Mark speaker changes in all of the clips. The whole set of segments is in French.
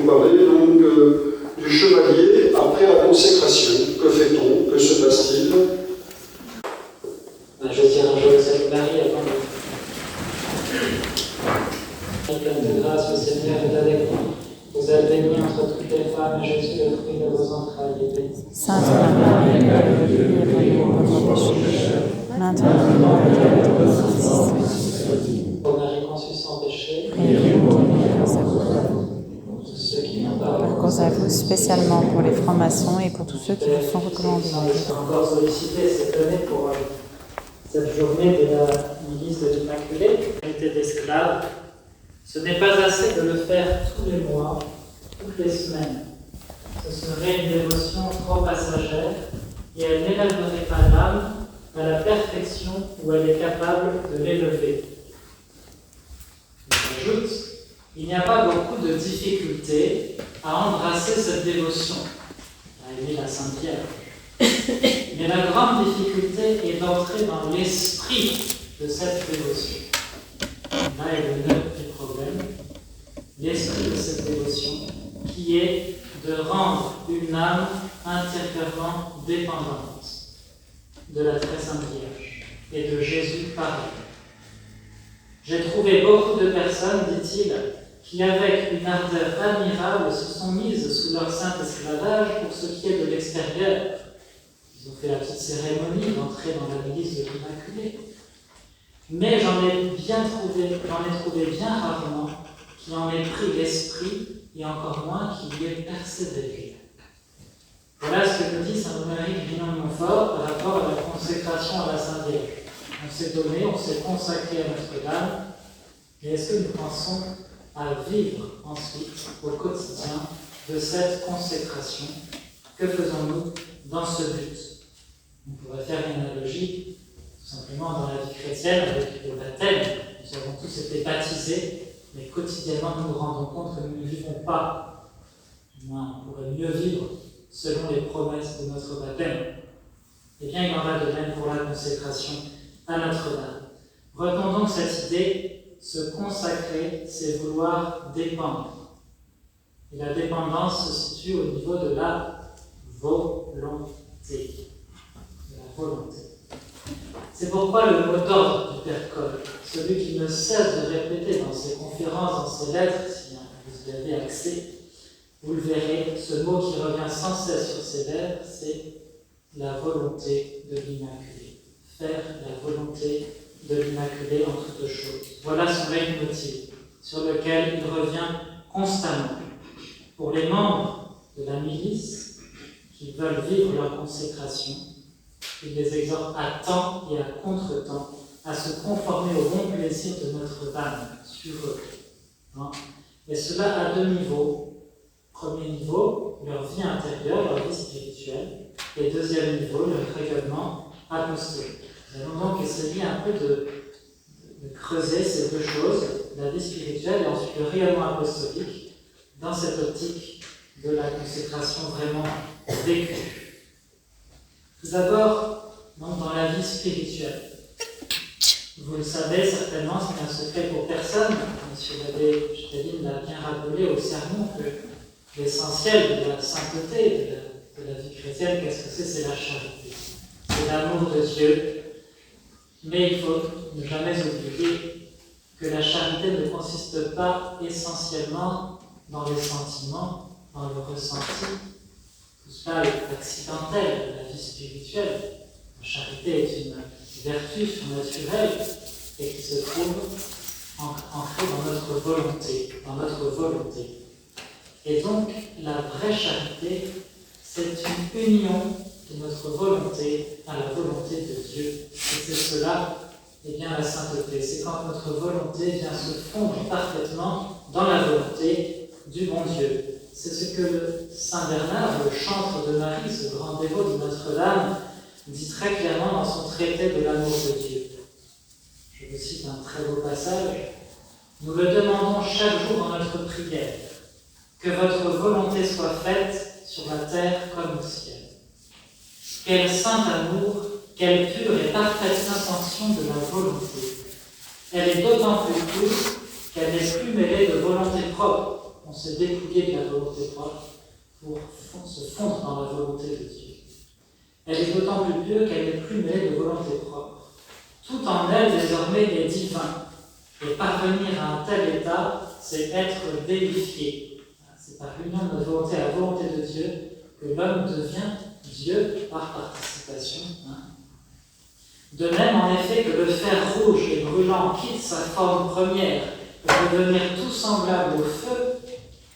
Speaker 1: vous parler donc du chevalier après la consécration. Que fait-on? Que se passe-t-il?
Speaker 2: Je vais dire un joyeux salut Marie avant de... Pleine de grâce, le Seigneur est avec vous. Vous êtes bénie entre toutes les femmes, et Jésus, le fruit de vos entrailles, est béni.
Speaker 3: Sainte Marie, Mère de Dieu, priez pour nos péchés, maintenant et à l'heure de notre mort.
Speaker 2: Ô Marie conçue sans péché,
Speaker 3: Priez pour nous,
Speaker 2: pour tous ceux qui n'ont pas
Speaker 3: pour cause à vous, spécialement pour les francs-maçons et pour tous ceux qui vous sont recommandés.
Speaker 2: Je suis encore sollicité cette année pour cette journée de la milice de l'Immaculée, l'unité d'esclaves. Ce n'est pas assez de le faire tous les mois, toutes les semaines. Ce serait une dévotion trop passagère et elle n'élèverait pas l'âme à la perfection où elle est capable de l'élever. J'ajoute, il n'y a pas beaucoup de difficultés à embrasser cette dévotion, a émis la Sainte Vierge. Mais la grande difficulté est d'entrer dans l'esprit de cette dévotion. Là est le nœud du problème, l'esprit de cette dévotion, qui est de rendre une âme intérieurement dépendante de la très Sainte Vierge et de Jésus pareil. J'ai trouvé beaucoup de personnes, dit-il, qui avec une ardeur admirable se sont mises sous leur saint esclavage pour ce qui est de l'extérieur. Ils ont fait la petite cérémonie d'entrée dans la milice de l'Immaculée. Mais j'en ai trouvé bien rarement qui en ait pris l'esprit et encore moins qui y ait persévéré. Voilà ce que nous dit saint Marie Grignon de Montfort par rapport à la consécration à la Sainte Vierge. On s'est donné, on s'est consacré à Notre-Dame, mais est-ce que nous pensons à vivre ensuite au quotidien de cette consécration? Que faisons-nous dans ce but? On pourrait faire une analogie tout simplement dans la vie chrétienne avec le baptême. Nous avons tous été baptisés, mais quotidiennement nous nous rendons compte que nous ne vivons pas. Du moins, on pourrait mieux vivre selon les promesses de notre baptême. Eh bien, il en va de même pour la consécration à Notre-Dame. Retenons donc cette idée, se consacrer, c'est vouloir dépendre. Et la dépendance se situe au niveau de la volonté. De la volonté. C'est pourquoi le mot d'ordre du Père Coll, celui qui ne cesse de répéter dans ses conférences, dans ses lettres, si vous y avez accès, vous le verrez, ce mot qui revient sans cesse sur ses lèvres, c'est la volonté de l'Immaculée. Faire la volonté de l'Immaculée en toutes choses. Voilà son leitmotiv, sur lequel il revient constamment. Pour les membres de la milice qui veulent vivre leur consécration, il les exhorte à temps et à contre-temps à se conformer au bon plaisir de Notre-Dame sur eux. Et cela à deux niveaux. Premier niveau, leur vie intérieure, leur vie spirituelle. Et deuxième niveau, leur rayonnement apostolique. Nous allons donc essayer un peu de creuser ces deux choses, la vie spirituelle et ensuite le rayonnement apostolique, dans cette optique de la consécration vraiment vécue. Tout d'abord, donc, dans la vie spirituelle. Vous le savez certainement, c'est un secret pour personne. M. l'abbé Staline l'a bien rappelé au sermon que l'essentiel de la sainteté, de la vie chrétienne, qu'est-ce que c'est? C'est la charité. C'est l'amour de Dieu. Mais il faut ne jamais oublier que la charité ne consiste pas essentiellement dans les sentiments, dans le ressenti. Tout cela est accidentel de la vie spirituelle. La charité est une vertu surnaturelle et qui se trouve ancrée dans notre volonté. Et donc, la vraie charité, c'est une union de notre volonté à la volonté de Dieu. Et c'est cela, eh bien, la sainteté. C'est quand notre volonté vient se fondre parfaitement dans la volonté du bon Dieu. C'est ce que saint Bernard, le chantre de Marie, ce grand dévot de Notre-Dame, dit très clairement dans son traité de l'amour de Dieu. Je vous cite un très beau passage. « Nous le demandons chaque jour dans notre prière, que votre volonté soit faite sur la terre comme au ciel. Quel saint amour, quelle pure et parfaite intention de la volonté. Elle est d'autant plus pure qu'elle n'est plus mêlée de volonté propre, on s'est dépouillé de la volonté propre pour se fondre dans la volonté de Dieu. Elle est d'autant plus pure qu'elle n'est plus mêlée de volonté propre. Tout en elle, désormais, est divin. Et parvenir à un tel état, c'est être déifié. C'est par l'union de notre volonté à la volonté de Dieu que l'homme devient Dieu par participation. De même, en effet, que le fer rouge et brûlant quitte sa forme première pour devenir tout semblable au feu,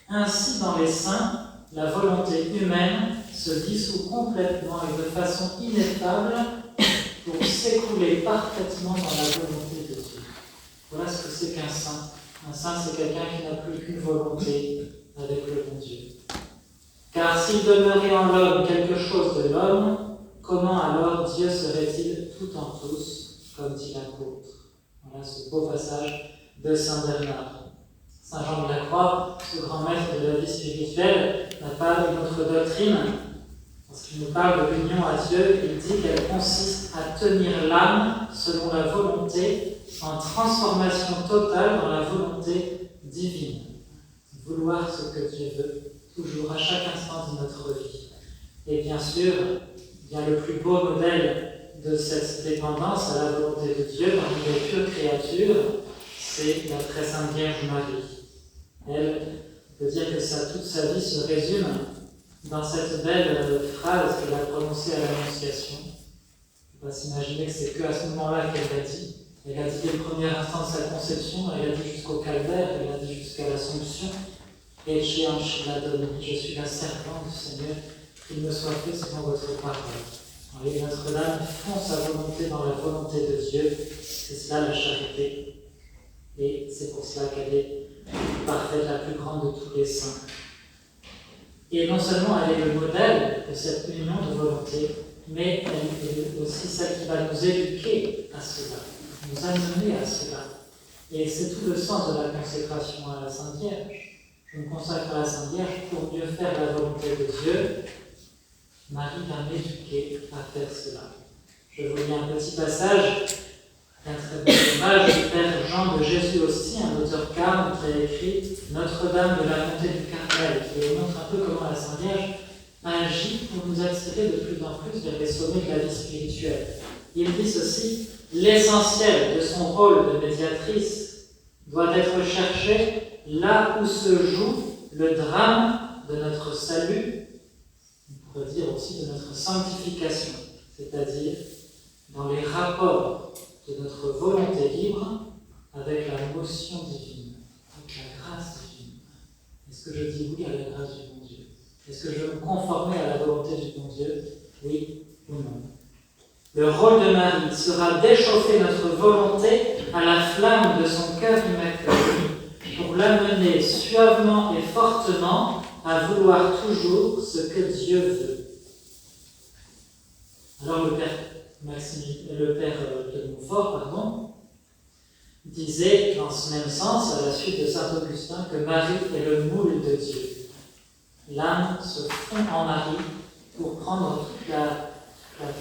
Speaker 2: ainsi dans les saints, la volonté humaine se dissout complètement et de façon ineffable pour s'écouler parfaitement dans la volonté de Dieu. Voilà ce que c'est qu'un saint. Un saint, c'est quelqu'un qui n'a plus qu'une volonté avec le bon Dieu. Car s'il demeurait en l'homme quelque chose de l'homme, comment alors Dieu serait-il tout en tous, comme dit l'apôtre? Voilà ce beau passage de Saint Bernard. Saint Jean de la Croix, ce grand maître de la vie spirituelle, n'a pas une autre doctrine. Lorsqu'il nous parle de l'union à Dieu, il dit qu'elle consiste à tenir l'âme selon la volonté, en transformation totale dans la volonté divine. Vouloir ce que Dieu veut, toujours, à chaque instant de notre vie. Et bien sûr, bien le plus beau modèle de cette dépendance à la volonté de Dieu parmi les pures créatures, c'est la très sainte Vierge Marie. Elle peut dire que toute sa vie se résume dans cette belle phrase qu'elle a prononcée à l'Annonciation. On ne peut pas s'imaginer que c'est qu'à ce moment-là qu'elle l'a dit. Elle a dit dès le premier instant de sa conception, elle a dit jusqu'au calvaire, elle a dit jusqu'à l'Assomption. Et chez Anchila Domini, je suis la servante du Seigneur, qu'il me soit fait selon votre parole. Et Notre-Dame fond sa volonté dans la volonté de Dieu, c'est cela la charité. Et c'est pour cela qu'elle est parfaite, la plus grande de tous les saints. Et non seulement elle est le modèle de cette union de volonté, mais elle est aussi celle qui va nous éduquer à cela, nous amener à cela. Et c'est tout le sens de la consécration à la Sainte Vierge. Je me consacre à la Sainte Vierge pour mieux faire la volonté de Dieu. Marie va m'éduquer à faire cela. Je vous lis un petit passage d'un très beau ouvrage du Père Jean de Jésus aussi, un auteur carme qui a écrit Notre-Dame de la Montée du Carmel, qui montre un peu comment la Sainte Vierge agit pour nous attirer de plus en plus vers les sommets de la vie spirituelle. Il dit ceci: l'essentiel de son rôle de médiatrice doit être cherché là où se joue le drame de notre salut, on pourrait dire aussi de notre sanctification, c'est-à-dire dans les rapports de notre volonté libre avec la motion divine, avec la grâce divine. Est-ce que je dis oui à la grâce du bon Dieu? Est-ce que je veux me conformer à la volonté du bon Dieu? Oui ou non? Le rôle de Marie sera d'échauffer notre volonté à la flamme de son cœur immaculé pour l'amener suavement et fortement à vouloir toujours ce que Dieu veut. Alors le père de Montfort, disait dans ce même sens, à la suite de saint Augustin, que Marie est le moule de Dieu. L'âme se fond en Marie pour prendre toute la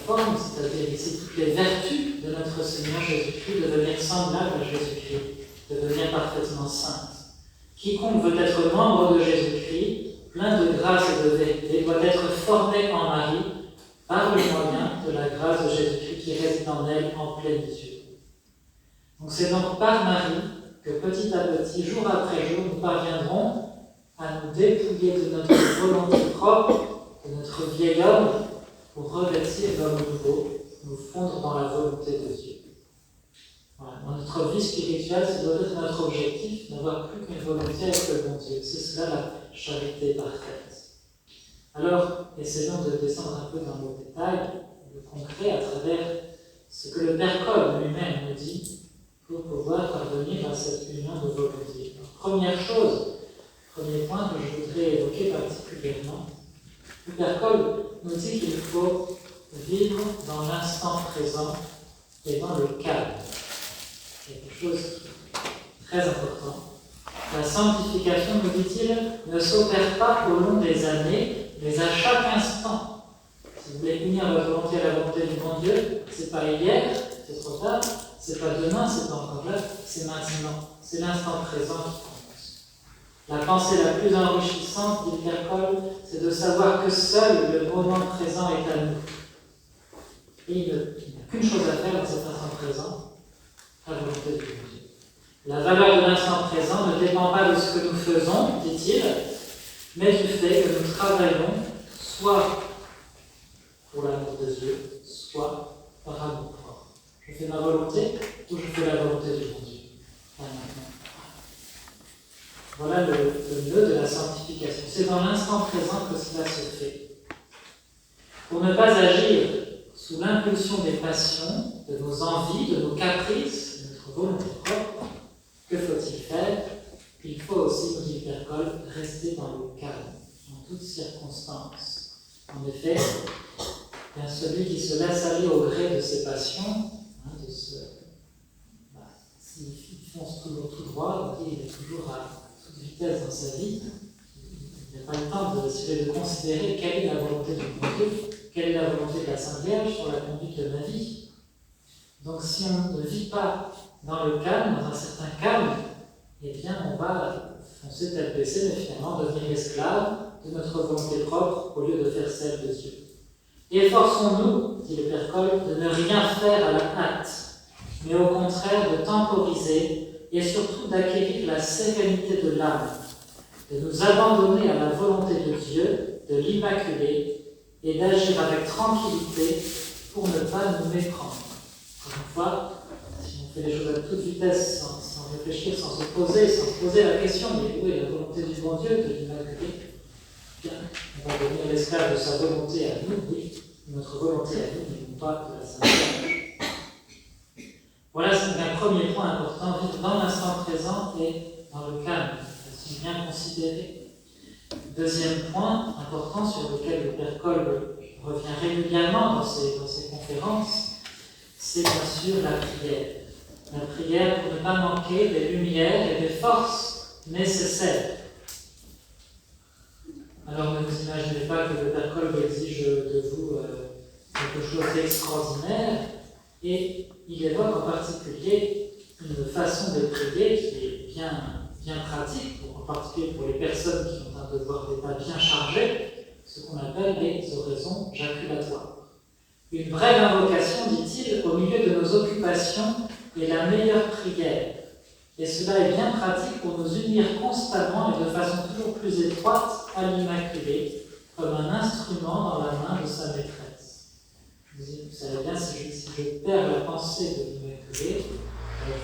Speaker 2: forme, c'est-à-dire ici toutes les vertus de notre Seigneur Jésus-Christ, devenir semblable à Jésus-Christ, devenir parfaitement sainte. Quiconque veut être membre de Jésus-Christ, plein de grâce et de vérité, doit être formé en Marie par le moyen de la grâce de Jésus-Christ qui réside en elle en plénitude. Donc c'est donc par Marie que petit à petit, jour après jour, nous parviendrons à nous dépouiller de notre volonté propre, de notre vieil homme, pour revêtir l'homme nouveau, nous fondre dans la volonté de Dieu. Voilà. Dans notre vie spirituelle, ça doit être notre objectif, n'avoir plus qu'une volonté avec le bon Dieu. C'est cela la charité parfaite. Alors, essayons de descendre un peu dans le détail, le concret, à travers ce que le Père Kolbe lui-même nous dit pour pouvoir parvenir à cette union de volonté. Alors, première chose, premier point que je voudrais évoquer particulièrement, le Père Kolbe nous dit qu'il faut vivre dans l'instant présent et dans le calme. Quelque chose de très important. La sanctification, nous dit-il, ne s'opère pas au long des années, mais à chaque instant. Si vous voulez unir votre volonté à la volonté du bon Dieu, c'est pas hier, c'est trop tard, c'est pas demain, c'est pas encore là, c'est maintenant. C'est l'instant présent qui compte. La pensée la plus enrichissante, dit le Père Cole, c'est de savoir que seul le moment présent est à nous. Et il n'a qu'une chose à faire dans cet instant présent, la volonté de Dieu. La valeur de l'instant présent ne dépend pas de ce que nous faisons, dit-il, mais du fait que nous travaillons soit pour l'amour de Dieu, soit par amour propre. Je fais ma volonté ou je fais la volonté du bon Dieu. Voilà le nœud de la sanctification. C'est dans l'instant présent que cela se fait. Pour ne pas agir sous l'impulsion des passions, de nos envies, de nos caprices, de notre volonté propre, que faut-il faire? Il faut aussi, nous dit le Père Cole, rester dans le calme, en toutes circonstances. En effet, bien celui qui se laisse aller au gré de ses passions, s'il fonce toujours tout droit, il est toujours à toute vitesse dans sa vie, il n'a pas le temps de considérer quelle est la volonté du bon Dieu, quelle est la volonté de la Sainte Vierge sur la conduite de ma vie. Donc si on ne vit pas dans le calme, dans un certain calme, eh bien on va foncer tête baissée, mais finalement devenir esclave de notre volonté propre au lieu de faire celle de Dieu. Et efforçons-nous, dit le Père Cole, de ne rien faire à la hâte, mais au contraire de temporiser et surtout d'acquérir la sérénité de l'âme, de nous abandonner à la volonté de Dieu, de l'Immaculée, et d'agir avec tranquillité pour ne pas nous méprendre. Encore une fois, si on fait les choses à toute vitesse, sans réfléchir, sans se poser la question, mais où est la volonté du bon Dieu, de l'Immaculée? Bien, on va devenir l'esclave de sa volonté à nous, oui, notre volonté à nous, mais non pas de la Sainte Vierge. Voilà, c'est un premier point important, vivre dans l'instant présent et dans le calme, de façon bien considérée. Deuxième point important sur lequel le Père Cole revient régulièrement dans ses conférences, c'est bien sûr la prière. La prière pour ne pas manquer des lumières et des forces nécessaires. Alors ne vous imaginez pas que le Père Cole exige de vous quelque chose d'extraordinaire, et il évoque en particulier une façon de prier qui est bien pratique, en particulier pour les personnes qui ont un devoir d'État bien chargé, ce qu'on appelle les oraisons jaculatoires. Une brève invocation, dit-il, au milieu de nos occupations est la meilleure prière. Et cela est bien pratique pour nous unir constamment et de façon toujours plus étroite à l'Immaculée, comme un instrument dans la main de sa maîtresse. Vous savez bien, si je perds la pensée de l'Immaculée,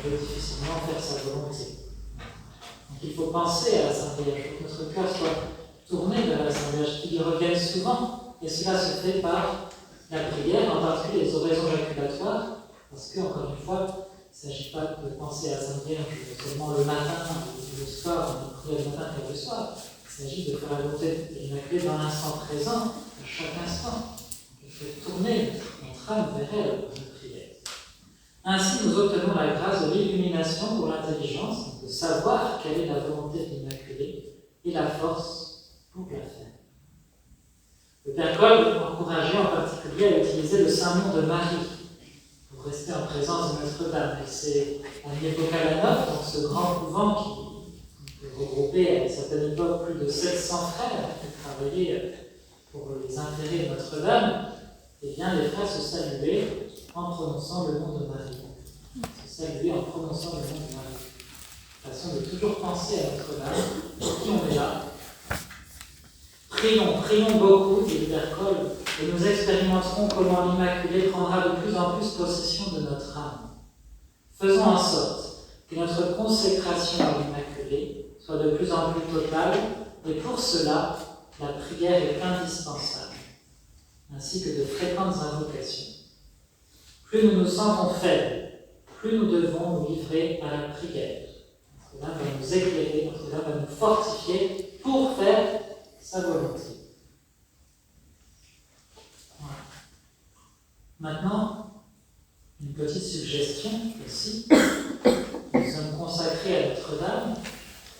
Speaker 2: je vais difficilement faire sa volonté. Donc il faut penser à la Sainte Vierge, il faut que notre cœur soit tourné vers la Sainte Vierge, qu'il y revienne souvent, et cela se fait par la prière, en particulier les oraisons jaculatoires, parce que, encore une fois, il ne s'agit pas de penser à la Sainte Vierge seulement le matin ou le soir, on prie le matin et le soir. Il s'agit de faire la volonté de l'Immaculée dans l'instant présent, à chaque instant. Il faut tourner notre âme vers elle en prière. Ainsi, nous obtenons la grâce de l'illumination pour l'intelligence, de savoir quelle est la volonté de l'Immaculée et la force pour la faire. Le Père Cole encourageait en particulier à utiliser le Saint nom de Marie pour rester en présence de Notre-Dame. Et c'est à Niepokalanov, donc ce grand couvent qui regroupait à une certaine époque plus de 700 frères qui travaillaient pour les intérêts de Notre-Dame, et bien les frères se saluaient en prononçant le nom de Marie. Se saluer en prononçant le nom de Marie. Façon de toujours penser à Notre-Dame, pour qui on est là. Prions beaucoup, dit le Père Cole, et nous expérimenterons comment l'Immaculée prendra de plus en plus possession de notre âme. Faisons en sorte que notre consécration à l'Immaculée soit de plus en plus totale, et pour cela, la prière est indispensable, ainsi que de fréquentes invocations. Plus nous nous sentons faibles, plus nous devons nous livrer à la prière. Notre-Dame va nous éclairer, Notre-Dame va nous fortifier pour faire sa volonté. Voilà. Maintenant, une petite suggestion aussi. Nous sommes consacrés à Notre-Dame.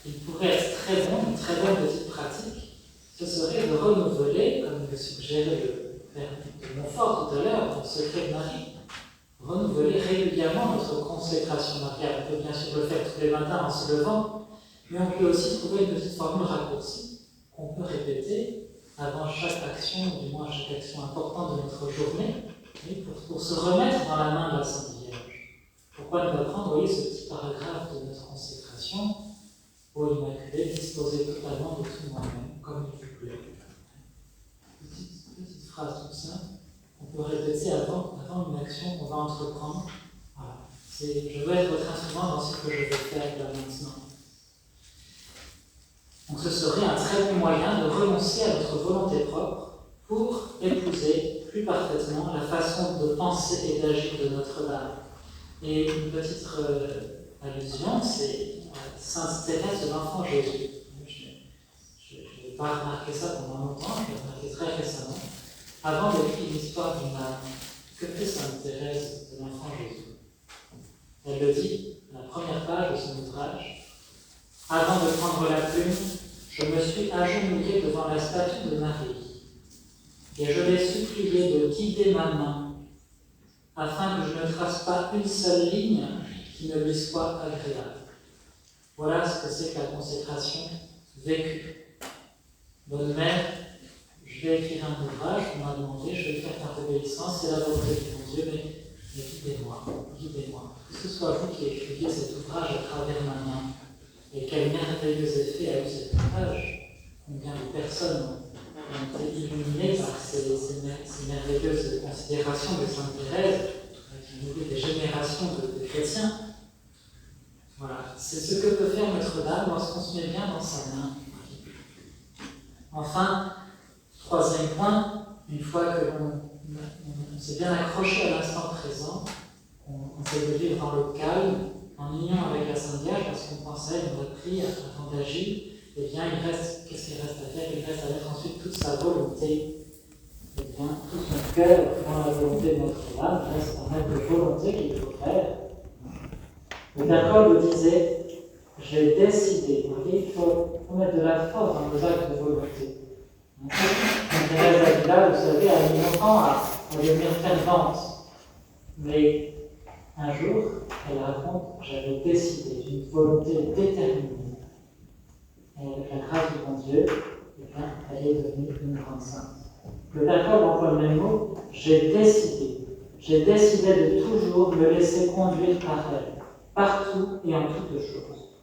Speaker 2: Il pourrait être très bon, une très bonne petite pratique, ce serait de renouveler, comme le suggérait le Père de Montfort tout à l'heure, dans le secret de Marie, renouveler régulièrement notre consécration mariale. On peut bien sûr le faire tous les matins en se levant, Mais on peut aussi trouver une petite formule raccourcie qu'on peut répéter avant chaque action, ou du moins chaque action importante de notre journée, pour se remettre dans la main de la Sainte Vierge. Pourquoi ne pas prendre, vous voyez, ce petit paragraphe de notre consécration, ô Immaculée, disposez totalement de tout moi-même, comme il vous plaît. Petite phrase toute simple qu'on peut répéter avant une action qu'on va entreprendre. Voilà. Je veux être votre instrument dans ce que je vais faire là maintenant. Donc ce serait un très bon moyen de renoncer à notre volonté propre pour épouser plus parfaitement la façon de penser et d'agir de Notre-Dame. Et une petite allusion, c'est Sainte Thérèse de l'Enfant Jésus. Je n'ai pas remarqué ça pendant longtemps, je l'ai remarqué très récemment. Avant d'écrire l'histoire d'une âme, que fait Sainte Thérèse de l'Enfant Jésus? Elle le dit à la première page de son ouvrage. Avant de prendre la plume, je me suis agenouillée devant la statue de Marie, et je l'ai supplié de guider ma main, afin que je ne trace pas une seule ligne qui ne lui soit agréable. Voilà ce que c'est que la consécration vécue. Bonne mère, je vais écrire un ouvrage qu'on m'a demandé, je vais le faire par obéissance, c'est la volonté de mon Dieu, mais guidez-moi, guidez-moi. Que ce soit vous qui écriviez cet ouvrage à travers ma main. Et quel merveilleux effet a eu cet ouvrage. Combien de personnes ont été illuminées par ces merveilleuses considérations de Sainte Thérèse, qui nourrit des générations de chrétiens. Voilà, c'est ce que peut faire Notre-Dame lorsqu'on se met bien dans sa main. Enfin, troisième point, une fois que l'on s'est bien accroché à l'instant présent, on s'est de vivre dans le calme, en union avec la Sainte Vierge, parce qu'on pensait, on a pris avant d'agir, eh bien, qu'est-ce qu'il reste à faire? Il reste à mettre ensuite toute sa volonté. Eh bien, tout son cœur dans la volonté de Notre-Dame, il reste un acte de volonté qu'il faut faire. Le Père Kolbe disait, j'ai décidé. Vous voyez, il faut mettre de la force dans les actes de volonté. Thérèse d'Avila, vous savez, a mis longtemps à devenir fervente. Mais un jour, elle raconte, j'avais décidé d'une volonté déterminée. Et avec la grâce du bon Dieu, eh bien, elle est devenue une grande sainte. Le Père Kolbe emploie le même mot, j'ai décidé. J'ai décidé de toujours me laisser conduire par elle, partout et en toutes choses.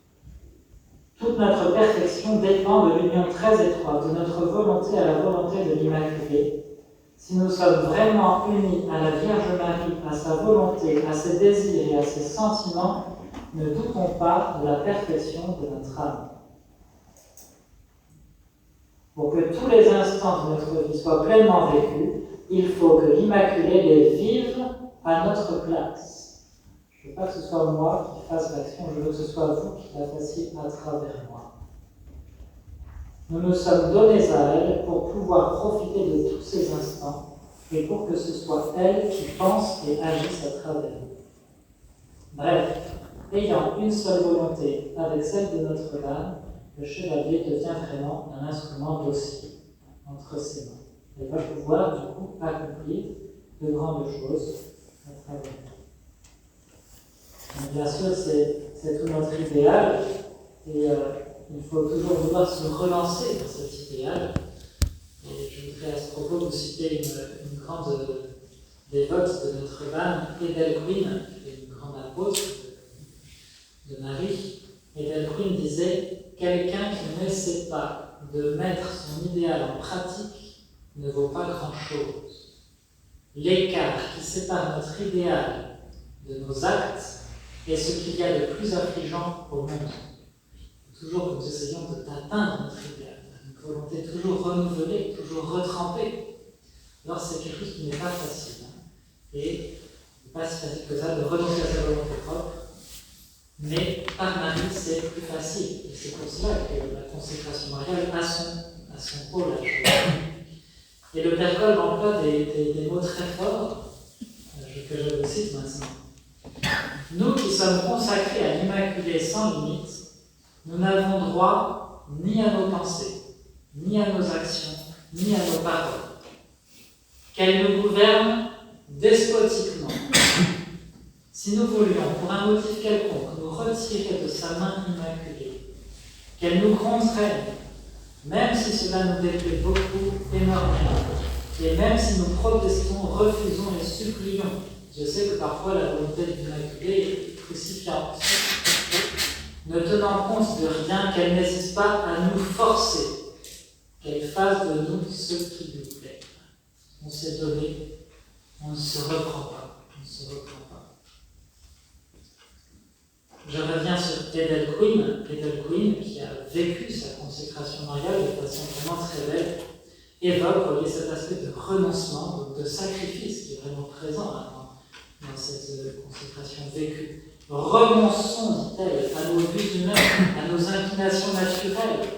Speaker 2: Toute notre perfection dépend de l'union très étroite de notre volonté à la volonté de l'Immaculée. Si nous sommes vraiment unis à la Vierge Marie, à sa volonté, à ses désirs et à ses sentiments, ne doutons pas de la perfection de notre âme. Pour que tous les instants de notre vie soient pleinement vécus, il faut que l'Immaculée les vive à notre place. Je ne veux pas que ce soit moi qui fasse l'action, je veux que ce soit vous qui la fassiez à travers moi. Nous nous sommes donnés à elle pour pouvoir profiter de tous ces instants et pour que ce soit elle qui pense et agisse à travers nous. Bref, ayant une seule volonté avec celle de Notre-Dame, le chevalier devient vraiment un instrument docile entre ses mains. Elle va pouvoir du coup accomplir de grandes choses à travers nous. Donc, bien sûr, c'est tout notre idéal et il faut toujours vouloir se relancer dans cet idéal. Et je voudrais à ce propos vous citer une grande dévote de Notre-Dame, Edelquin, qui est une grande apôtre de Marie. Edelquin disait « Quelqu'un qui n'essaie pas de mettre son idéal en pratique ne vaut pas grand-chose. L'écart qui sépare notre idéal de nos actes est ce qu'il y a de plus affligeant au monde. Toujours que nous essayons d'atteindre notre idéal, une volonté toujours renouvelée, toujours retrempée. Alors c'est quelque chose qui n'est pas facile. Et il n'est pas si facile que ça de renoncer à sa volonté propre. Mais par Marie, c'est plus facile. Et c'est pour cela que la consécration mariale a son rôle à jouer. Et le Père Kolbe emploie des mots très forts, que je vous cite maintenant. Nous qui sommes consacrés à l'Immaculée sans limite, nous n'avons droit ni à nos pensées, ni à nos actions, ni à nos paroles. Qu'elle nous gouverne despotiquement. Si nous voulions, pour un motif quelconque, nous retirer de sa main immaculée, qu'elle nous contraigne, même si cela nous déplaît beaucoup, énormément, et même si nous protestons, refusons et supplions. Je sais que parfois la volonté de l'Immaculée est crucifiante, ne tenant compte de rien, qu'elle n'hésite pas à nous forcer, qu'elle fasse de nous ce qui lui plaît. On s'est donné, on ne se reprend pas, on ne se reprend pas. Je reviens sur Edel Quinn, qui a vécu sa consécration mariale de façon vraiment très belle, évoque cet aspect de renoncement, donc de sacrifice qui est vraiment présent dans cette consécration vécue. Renonçons, dit-elle, à nos buts humains, à nos inclinations naturelles,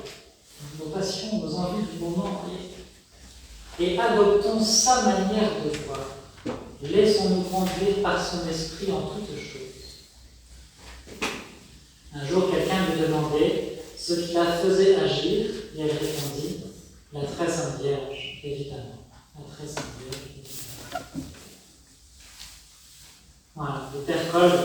Speaker 2: nos passions, nos envies du moment, et adoptons sa manière de voir. Laissons-nous conduire par son esprit en toutes choses. Un jour, quelqu'un lui demandait ce qui la faisait agir, et elle répondit, la très sainte Vierge, évidemment. La très sainte Vierge, évidemment. Voilà, le Père Cole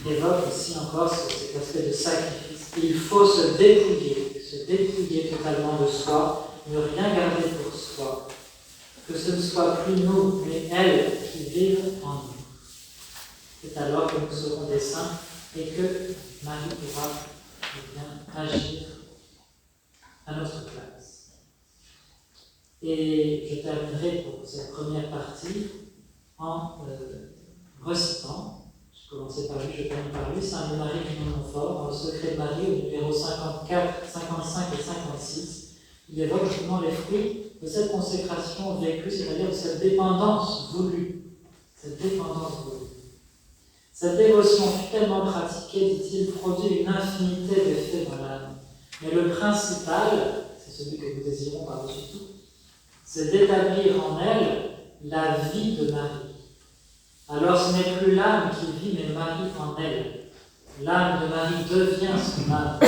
Speaker 2: évoque aussi encore cet aspect de sacrifice. Il faut se dépouiller totalement de soi, ne rien garder pour soi, que ce ne soit plus nous, mais elle qui vive en nous. C'est alors que nous serons des saints et que Marie pourra agir à notre place. Et je terminerai pour cette première partie en recitant. Je commençais par lui, je termine par lui, Saint Marie du Montfort, dans le Secret de Marie, au numéro 54, 55 et 56. Il évoque justement les fruits de cette consécration vécue, c'est-à-dire de cette dépendance voulue. Cette dévotion fut tellement pratiquée, dit-il, produit une infinité d'effets dans l'âme. Mais le principal, c'est celui que nous désirons par-dessus tout, c'est d'établir en elle la vie de Marie. Alors ce n'est plus l'âme qui vit, mais Marie en elle. L'âme de Marie devient son âme.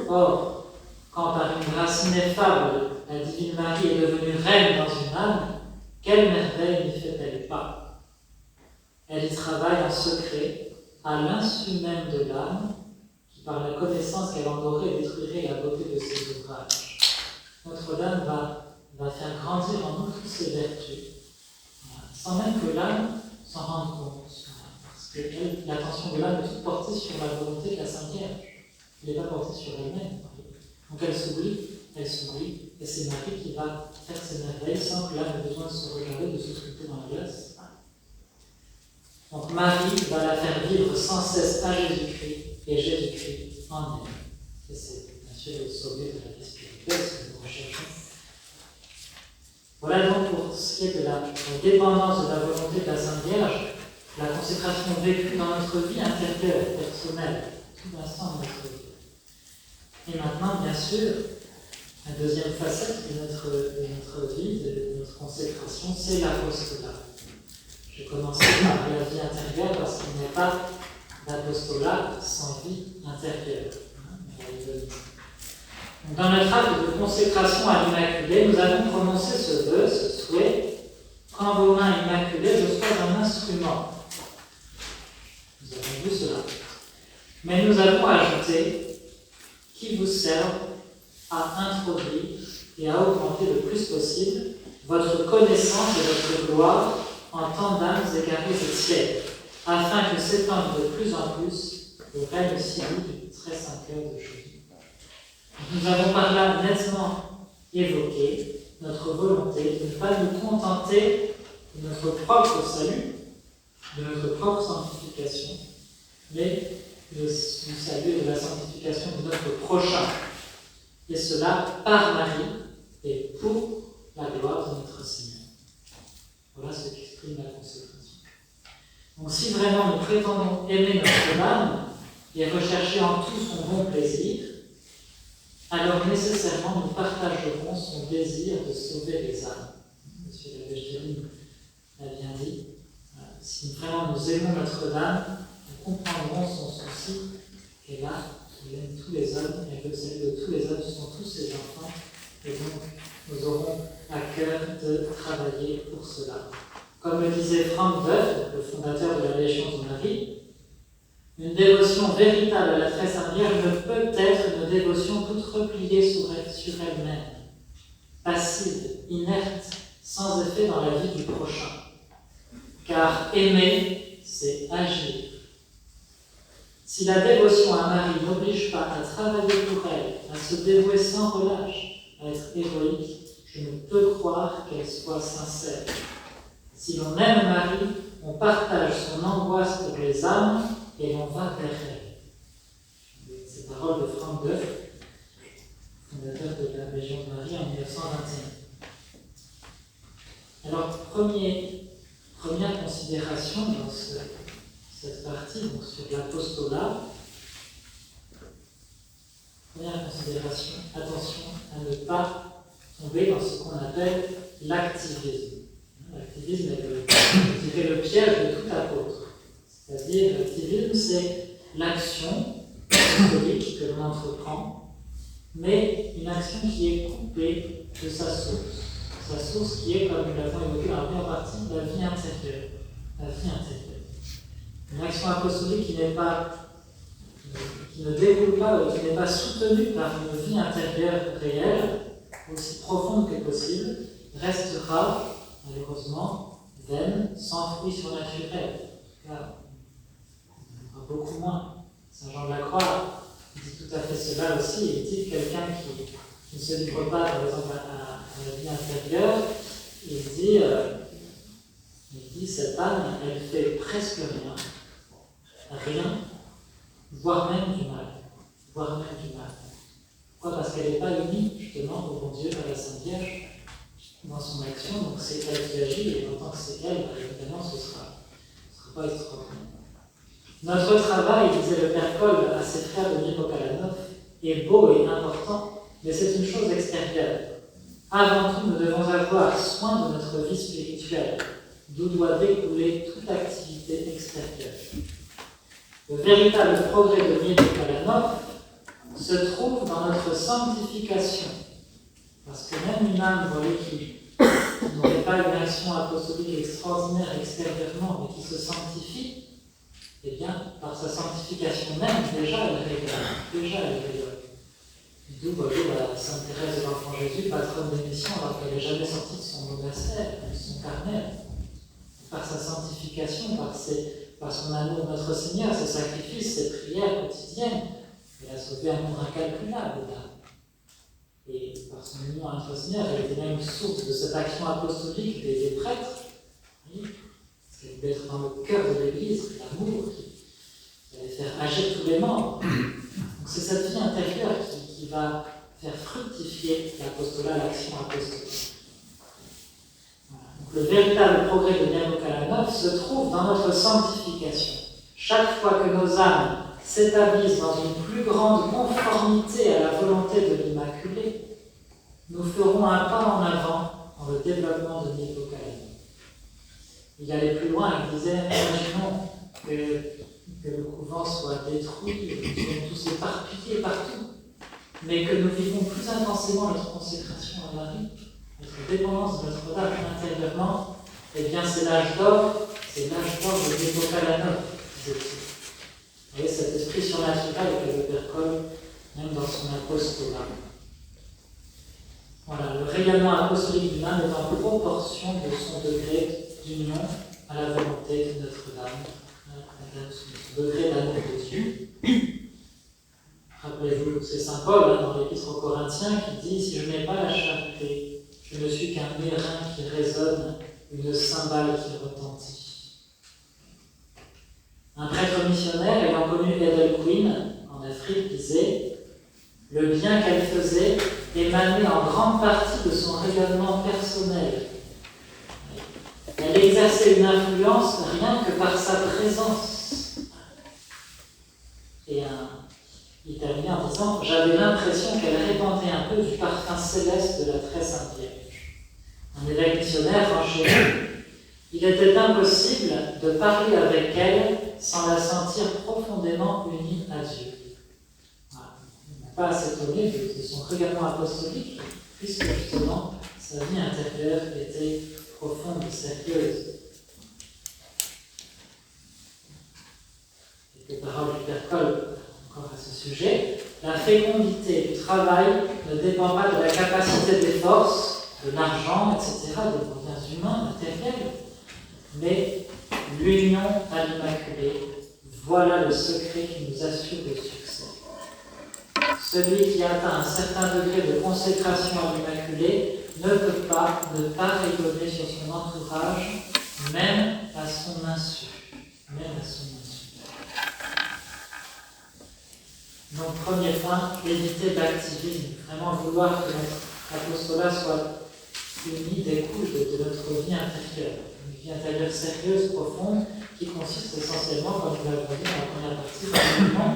Speaker 2: Or, quand par une grâce ineffable, la divine Marie est devenue reine dans une âme, quelle merveille n'y fait-elle pas? Elle y travaille en secret, à l'insu même de l'âme, qui par la connaissance qu'elle en aurait détruirait la beauté de ses ouvrages. Notre-Dame va faire grandir en nous toutes ses vertus, sans même que l'âme s'en rende compte. Parce que l'attention de l'âme est toute portée sur la volonté de la Sainte Vierge. Elle n'est pas portée sur elle-même. Donc elle s'oublie, et c'est Marie qui va faire ses merveilles sans que l'âme ait besoin de se regarder, de se scruter dans la glace. Donc Marie va la faire vivre sans cesse à Jésus-Christ, et Jésus-Christ en elle. Et c'est bien sûr le sauver de la vie spirituelle, ce que nous recherchons. Voilà donc pour ce qui est de la dépendance de la volonté de la Sainte Vierge, la consécration vécue dans notre vie intérieure, personnelle, tout l'instant de notre vie. Et maintenant, bien sûr, la deuxième facette de notre vie, de notre consécration, c'est l'apostolat. Je commencerai par la vie intérieure parce qu'il n'y a pas d'apostolat sans vie intérieure. Dans notre acte de consécration à l'Immaculée, nous avons prononcé ce vœu, ce souhait, qu'en vos mains immaculées, je sois un instrument. Nous avons vu cela. Mais nous avons ajouté qui vous serve à introduire et à augmenter le plus possible votre connaissance et votre gloire en tant d'âmes égarées et tièdes, afin que s'étende de plus en plus le règne civil du très saint cœur de Jésus. Nous avons par là nettement évoqué notre volonté de ne pas nous contenter de notre propre salut, de notre propre sanctification, mais du salut et de la sanctification de notre prochain. Et cela par Marie et pour la gloire de notre Seigneur. Voilà ce qu'exprime la consécration. Donc si vraiment nous prétendons aimer notre âme et rechercher en tout son bon plaisir, alors nécessairement nous partagerons son désir de sauver les âmes. Monsieur l'abbé Géline l'a bien dit. Si vraiment nous aimons Notre-Dame, nous comprendrons son souci, et là, il aime tous les hommes, et le salut de tous les hommes, ce sont tous ses enfants, et donc nous aurons à cœur de travailler pour cela. Comme le disait Franck Boeuf, le fondateur de la Légion de Marie, Une dévotion véritable à la très sainte Vierge ne peut être une dévotion toute repliée sur elle-même, passive, inerte, sans effet dans la vie du prochain. Car aimer, c'est agir. Si la dévotion à Marie n'oblige pas à travailler pour elle, à se dévouer sans relâche, à être héroïque, je ne peux croire qu'elle soit sincère. Si l'on aime Marie, on partage son angoisse pour les âmes et l'on va vers elle. Ces paroles de Franck Goeff, fondateur de la Légion de Marie en 1921. Alors, première considération dans cette partie, donc sur l'apostolat. Première considération, attention à ne pas tomber dans ce qu'on appelle l'activisme. L'activisme est le piège de tout apôtre. C'est-à-dire, l'activisme, c'est l'action apostolique que l'on entreprend, mais une action qui est coupée de sa source. Sa source qui est, comme nous l'avons évoqué en première partie, la vie intérieure. La vie intérieure. Une action apostolique qui ne découle pas ou qui n'est pas soutenue par une vie intérieure réelle, aussi profonde que possible, restera, malheureusement, vaine, sans fruit surnaturel. Là, on en beaucoup moins. Saint Jean de la Croix dit tout à fait cela aussi. Il dit que quelqu'un qui ne se livre pas, par exemple, à la vie intérieure, il dit cette âme, elle fait presque rien, voire même du mal. Pourquoi ? Parce qu'elle n'est pas unie, justement, au bon Dieu, à la Sainte Vierge, dans son action, donc c'est elle qui agit, et en tant que c'est elle, évidemment, ce ne sera pas extraordinaire. Notre travail, disait le Père Coll à ses frères de Niepokalanov, est beau et important, mais c'est une chose extérieure. Avant tout, nous devons avoir soin de notre vie spirituelle, d'où doit découler toute activité extérieure. Le véritable progrès de Niepokalanov se trouve dans notre sanctification. Parce que même une âme, vous voyez, qui n'aurait pas une action apostolique extraordinaire extérieurement, mais qui se sanctifie, eh bien, par sa sanctification même, déjà elle rayonne. D'où, vous voyez, la Sainte Thérèse de l'Enfant Jésus, patronne des missions, alors qu'elle n'est jamais sortie de son monastère, de son carmel. Par sa sanctification, par son amour de notre Seigneur, ses sacrifices, ses prières quotidiennes, elle a sauvé un nombre incalculable d'âmes. Et par son union à notre Seigneur, elle était même source de cette action apostolique des prêtres. Oui, parce qu'elle devait être dans le cœur de l'Église, l'amour qui allait faire agir tous les membres. Donc c'est cette vie intérieure qui va faire fructifier l'apostolat, l'action apostolique. Voilà. Donc le véritable progrès de Niepokalanov se trouve dans notre sanctification. Chaque fois que nos âmes s'établissent dans une plus grande conformité à la volonté de l'Immaculée, nous ferons un pas en avant dans le développement de Niepokalanov. Il allait plus loin, il disait, imaginons que le couvent soit détruit, que nous soyons tous éparpillés partout, mais que nous vivons plus intensément notre consécration à Marie, notre dépendance de Notre-Dame intérieurement, eh bien c'est l'âge d'or de Niepokalanov. Vous voyez cet esprit surnaturel que le Père Coll, même dans son apostolat. Voilà, le rayonnement apostolique d'une âme est en proportion de son degré d'union à la volonté de Notre-Dame, son degré d'amour de Dieu. Rappelez-vous, c'est Saint Paul dans l'Épître aux Corinthiens qui dit « Si je n'ai pas la charité, je ne suis qu'un airain qui résonne, une cymbale qui retentit. » Un prêtre missionnaire ayant connu Edel Queen en Afrique disait « Le bien qu'elle faisait émanait en grande partie de son rayonnement personnel. Elle exerçait une influence rien que par sa présence. » Et il terminait en disant « J'avais l'impression qu'elle répandait un peu du parfum céleste de la très sainte Vierge. » Un évêque missionnaire enchaîné. Il était impossible de parler avec elle sans la sentir profondément unie à Dieu. Voilà. On n'a pas à s'étonner de son rayonnement apostolique, puisque justement sa vie intérieure était profonde et sérieuse. Et les paroles du Père Cole encore à ce sujet, la fécondité du travail ne dépend pas de la capacité des forces, de l'argent, etc., des moyens humains, matériels, mais l'union à l'Immaculée, voilà le secret qui nous assure le succès. Celui qui atteint un certain degré de consécration à l'Immaculée ne peut pas ne pas rayonner sur son entourage, même à son insu. Même à son insu. Donc, premier point, éviter l'activisme. Vraiment vouloir que notre apostolat soit uni découle de notre vie intérieure. Une vie intérieure sérieuse, profonde, qui consiste essentiellement, comme nous l'avons dit dans la première partie, vraiment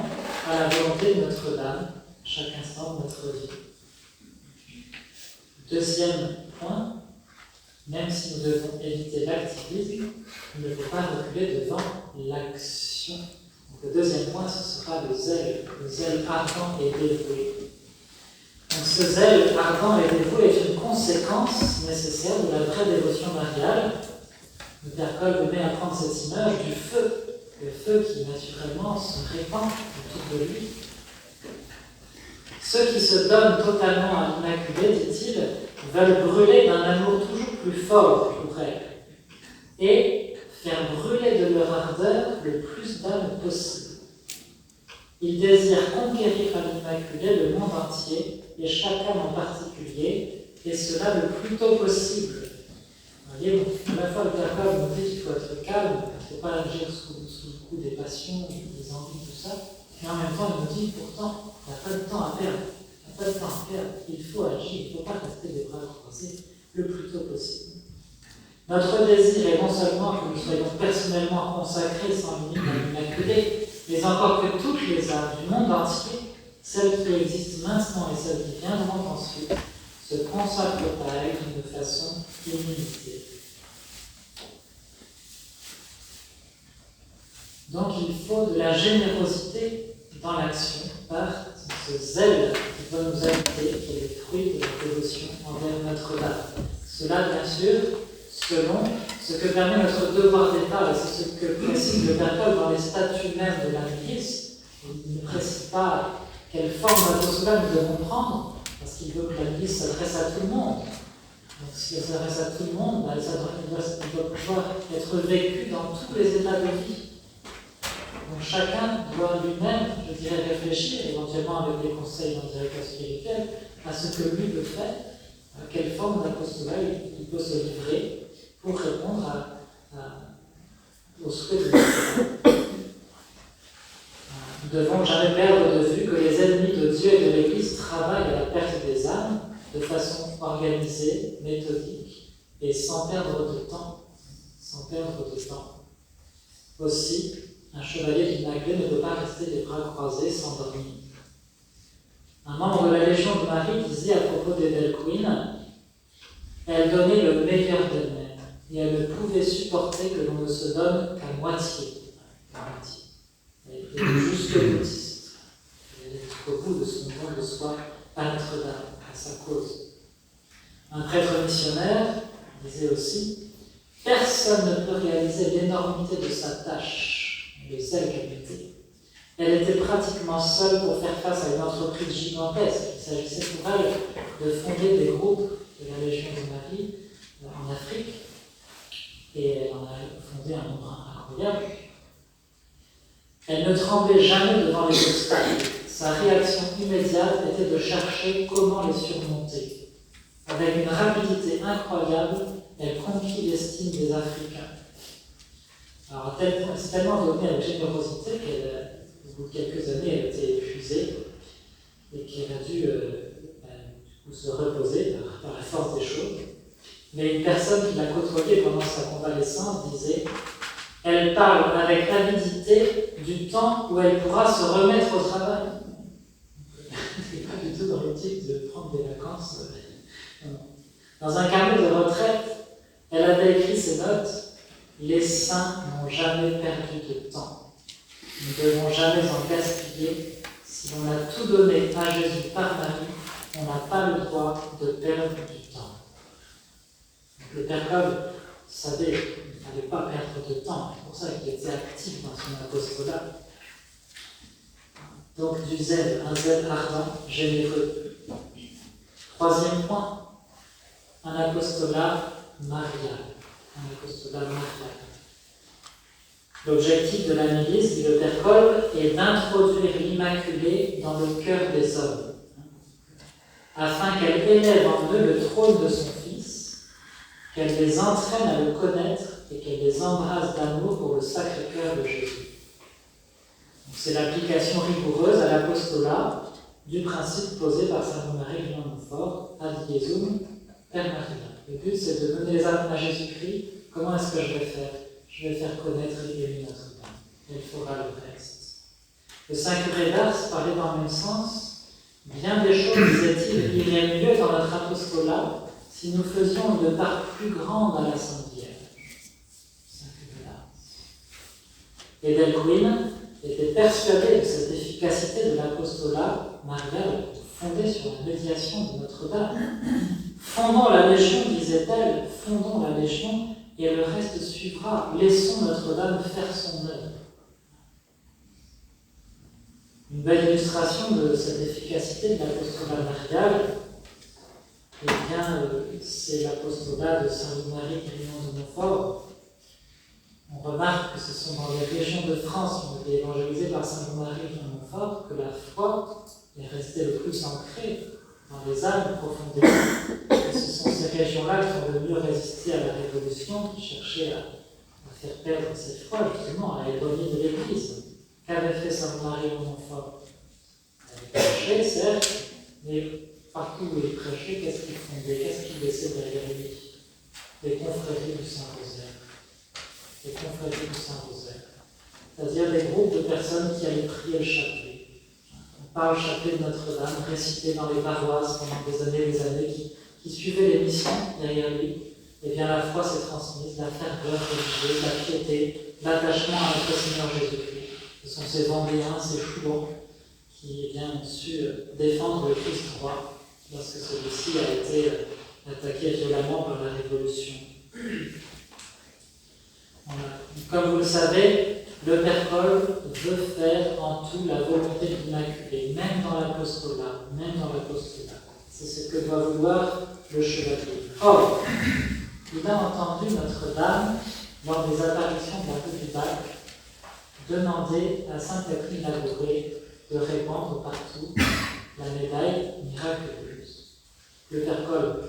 Speaker 2: à la volonté de Notre-Dame, chaque instant de notre vie. Deuxième point, même si nous devons éviter l'activisme, il ne faut pas reculer devant l'action. Donc, le deuxième point, ce sera le zèle ardent et dévoué. Donc, ce zèle ardent et dévoué est une conséquence nécessaire de la vraie dévotion mariale. Le Père Cole venait à prendre cette image du feu, le feu qui naturellement se répand autour de lui. Ceux qui se donnent totalement à l'Immaculée, dit-il, veulent brûler d'un amour toujours plus fort pour elle et faire brûler de leur ardeur le plus d'âmes possible. Ils désirent conquérir à l'Immaculée le monde entier et chaque âme en particulier, et cela le plus tôt possible. Vous voyez, à la fois le Père Cole nous dit qu'il faut être calme, il ne faut pas agir sous le coup des passions, des envies, tout ça, mais en même temps il nous dit pourtant, il n'y a pas de temps à perdre. Il n'y a pas de temps à perdre. Il faut agir, il ne faut pas rester les bras croisés le plus tôt possible. Notre désir est non seulement que nous soyons personnellement consacrés sans limite à l'Immaculée, mais encore que toutes les âmes du monde entier, celles qui existent maintenant et celles qui viendront ensuite, se consacrent à elle d'une façon illimitée. Donc il faut de la générosité dans l'action par ce zèle qui va nous habiter, qui est le fruit de la dévotion envers Notre-Dame. Cela, bien sûr, selon ce que permet notre devoir d'État, et c'est ce que précise le Père Cole dans les statuts mêmes de la milice. Il ne précise pas quelle forme d'apostolat nous devons prendre, parce qu'il veut que la milice s'adresse à tout le monde. Donc si elle s'adresse à tout le monde, elle doit pouvoir être vécue dans tous les états de vie. Donc chacun doit lui-même, je dirais, réfléchir, éventuellement avec des conseils d'un directeur spirituel, à ce que lui veut faire, à quelle forme d'apostolat il peut se livrer pour répondre aux souhaits de Dieu. Nous ne devons jamais perdre de vue que les ennemis de Dieu et de l'Église travaillent à la perte des âmes de façon organisée, méthodique et sans perdre de temps. Sans perdre de temps. Aussi, un chevalier d'Immaculée ne peut pas rester les bras croisés sans dormir. Un membre de la Légion de Marie disait à propos d'Edel Queen, elle donnait le meilleur d'elle-même et elle ne pouvait supporter que l'on ne se donne qu'à moitié. Elle était jusque boutiste. Elle allait jusqu'au bout de son don de soi à Notre-Dame, à sa cause. Un prêtre missionnaire disait aussi, personne ne peut réaliser l'énormité de sa tâche, le zèle qu'elle était. Elle était pratiquement seule pour faire face à une entreprise gigantesque. Il s'agissait pour elle de fonder des groupes de la Légion de Marie en Afrique. Et elle en a fondé un nombre incroyable. Elle ne tremblait jamais devant les obstacles. Sa réaction immédiate était de chercher comment les surmonter. Avec une rapidité incroyable, elle conquit l'estime des Africains. Alors, c'est tellement donné avec générosité qu'au bout de quelques années, elle était épuisée et qu'elle a dû se reposer par la force des choses. Mais une personne qui l'a côtoyée pendant sa convalescence disait « Elle parle avec avidité du temps où elle pourra se remettre au travail. » Elle n'est pas du tout dans l'optique de prendre des vacances. Dans un carnet de retraite, elle avait écrit ces notes « Les saints n'ont jamais perdu de temps. Nous ne devons jamais en gaspiller. Si l'on a tout donné à Jésus par Marie, on n'a pas le droit de perdre du temps. » Le Père Cole savait qu'il ne fallait pas perdre de temps. C'est pour ça qu'il était actif dans son apostolat. Donc du zèle, un zèle ardent, généreux. Troisième point, un apostolat marial. Un apostolat marial. L'objectif de la milice, dit le Père Kolb, est d'introduire l'Immaculée dans le cœur des hommes, afin qu'elle élève en eux le trône de son Fils, qu'elle les entraîne à le connaître et qu'elle les embrasse d'amour pour le Sacré-Cœur de Jésus. C'est l'application rigoureuse à l'apostolat du principe posé par saint Marie Grignon de Montfort, Ad Iesum per Maria. Le but, c'est de donner les âmes à Jésus-Christ. Comment est-ce que je vais faire? Je vais faire connaître et aimer Notre-Dame. Elle fera le reste. Le saint curé d'Ars parlait dans le même sens. Bien des choses, disait-il, iraient mieux dans notre apostolat si nous faisions une part plus grande à la Sainte Vierge. Saint curé d'Ars. Et Delquin était persuadé de cette efficacité de l'apostolat marial fondée sur la médiation de Notre-Dame. Fondons la Légion, disait-elle, fondons la Légion, et le reste suivra. Laissons Notre-Dame faire son œuvre. Une belle illustration de cette efficacité de l'apostolat marial, eh bien, c'est l'apostolat de saint Louis-Marie Grignon de Montfort. On remarque que ce sont dans les régions de France qui ont été évangélisées par saint Louis-Marie Grignon de Montfort que la foi est restée le plus ancrée dans les âmes profondément. Et ce sont ces régions-là qui ont le mieux résisté à la Révolution, qui cherchaient à faire perdre cette foi, justement, à éloigner de l'Église. Qu'avait fait saint Marie de Montfort? Il avait prêché, certes, mais partout où il prêchait, qu'est-ce qu'il fondait? Qu'est-ce qu'il laissait derrière lui? Des confréries du Saint-Rosaire. Des confréries du Saint-Rosaire. C'est-à-dire des groupes de personnes qui allaient prier le chapelet. Par le chapelet de Notre-Dame, récité dans les paroisses pendant des années, qui suivaient les missions derrière lui. Et bien la foi s'est transmise, la ferveur religieuse, la piété, l'attachement à notre Seigneur Jésus-Christ. Ce sont ces Vendéens, ces Choulons, qui ont su défendre le Christ roi lorsque celui-ci a été attaqué violemment par la Révolution. Voilà. Comme vous le savez, le Père Kolb veut faire en tout la volonté de l'Immaculée, même dans l'apostolat. C'est ce que doit vouloir le chevalier. Or, il a entendu Notre-Dame, lors des apparitions de la rue du Bac, demander à sainte Catherine Labouré de répandre partout la médaille miraculeuse. Le Père Kolb,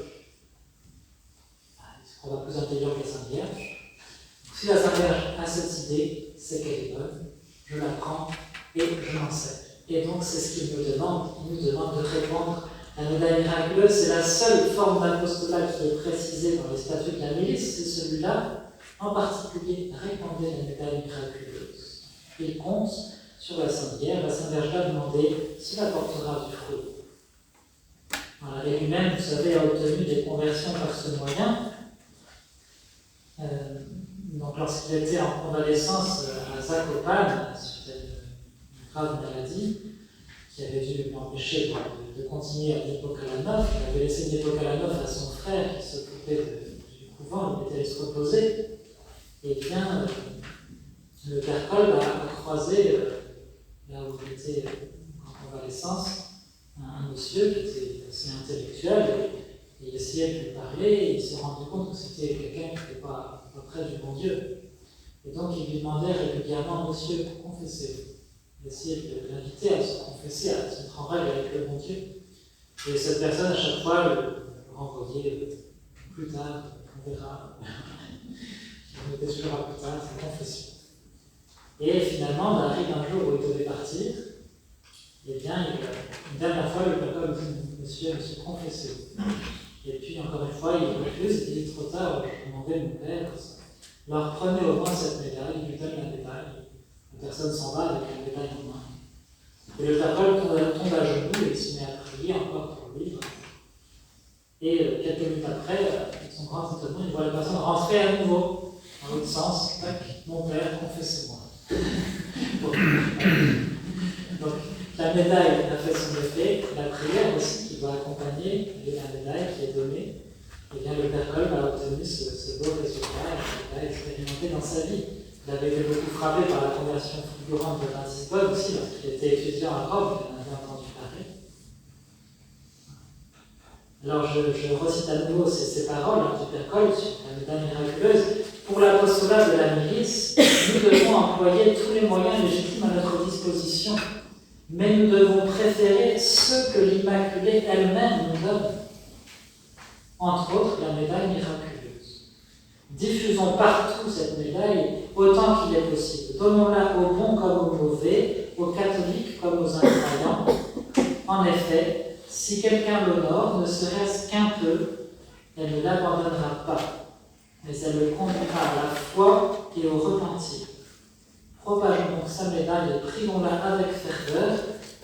Speaker 2: il se croit plus intelligent que la Sainte Vierge. Si la Sainte Vierge a cette idée, c'est qu'elle est bonne, je la prends et je l'enseigne. Et donc c'est ce qu'il nous demande. Il nous demande de répandre la médaille miraculeuse. C'est la seule forme d'apostolat qui est précisée dans les statuts de la milice, c'est celui-là. En particulier, répandez la médaille miraculeuse. Il compte sur la Sainte Vierge. La Sainte Vierge va demander s'il apportera du fruit. Voilà. Et lui-même, vous savez, a obtenu des conversions par ce moyen. Donc, lorsqu'il était en convalescence à Zakopane, suite à une grave maladie qui avait dû l'empêcher de continuer à Niepokalanov, il avait laissé Niepokalanov à son frère qui s'occupait du couvent, il était allé se reposer. Et bien, le Père Kolb a croisé, là où il était en convalescence, un monsieur qui était assez intellectuel et il essayait de lui parler et il s'est rendu compte que c'était quelqu'un qui n'était pas près du bon Dieu. Et donc il lui demandait régulièrement, monsieur, confessez-vous. Il essayait de l'inviter à se confesser, à se mettre en règle avec le bon Dieu. Et cette personne, à chaque fois, le renvoyait plus tard, on verra. Il mettait toujours à plus tard, sa confession. Et finalement, on arrive un jour où il devait partir. Et bien, une dernière fois, le Père Kolb dit, monsieur, confessez-vous. Et puis, encore une fois, il refuse, il dit trop tard, je demandais mon père. Alors, prenez au moins cette médaille, il lui donne la médaille. La personne s'en va avec la médaille en main. Et le Père Kolb tombe à genoux et il se met à prier encore pour lui. Et quelques minutes après, avec son grand étonnement, il voit la personne rentrer à nouveau dans l'autre sens. Tac, mon père, confessez-moi. Donc, la médaille a fait son effet, la prière aussi qui va accompagner la médaille qui est donnée. Et bien, le Père Kolb a obtenu ce beau résultat, il a expérimenté dans sa vie. Il avait été beaucoup frappé par la conversion fulgurante de Ratisbonne aussi, lorsqu'il était étudiant à Rome, il en avait entendu parler. Alors je recite à nouveau ces paroles du Père Coll sur la médaille miraculeuse. Pour l'apostolat de la milice, nous devons employer tous les moyens légitimes à notre disposition, mais nous devons préférer ceux que l'Immaculée elle-même nous donne. Entre autres, la médaille miraculeuse. Diffusons partout cette médaille autant qu'il est possible. Donnons-la aux bons comme aux mauvais, aux catholiques comme aux incroyants. En effet, si quelqu'un l'honore, ne serait-ce qu'un peu, elle ne l'abandonnera pas, mais elle le conduira à la foi et au repentir. Propageons donc sa médaille et prions-la avec ferveur,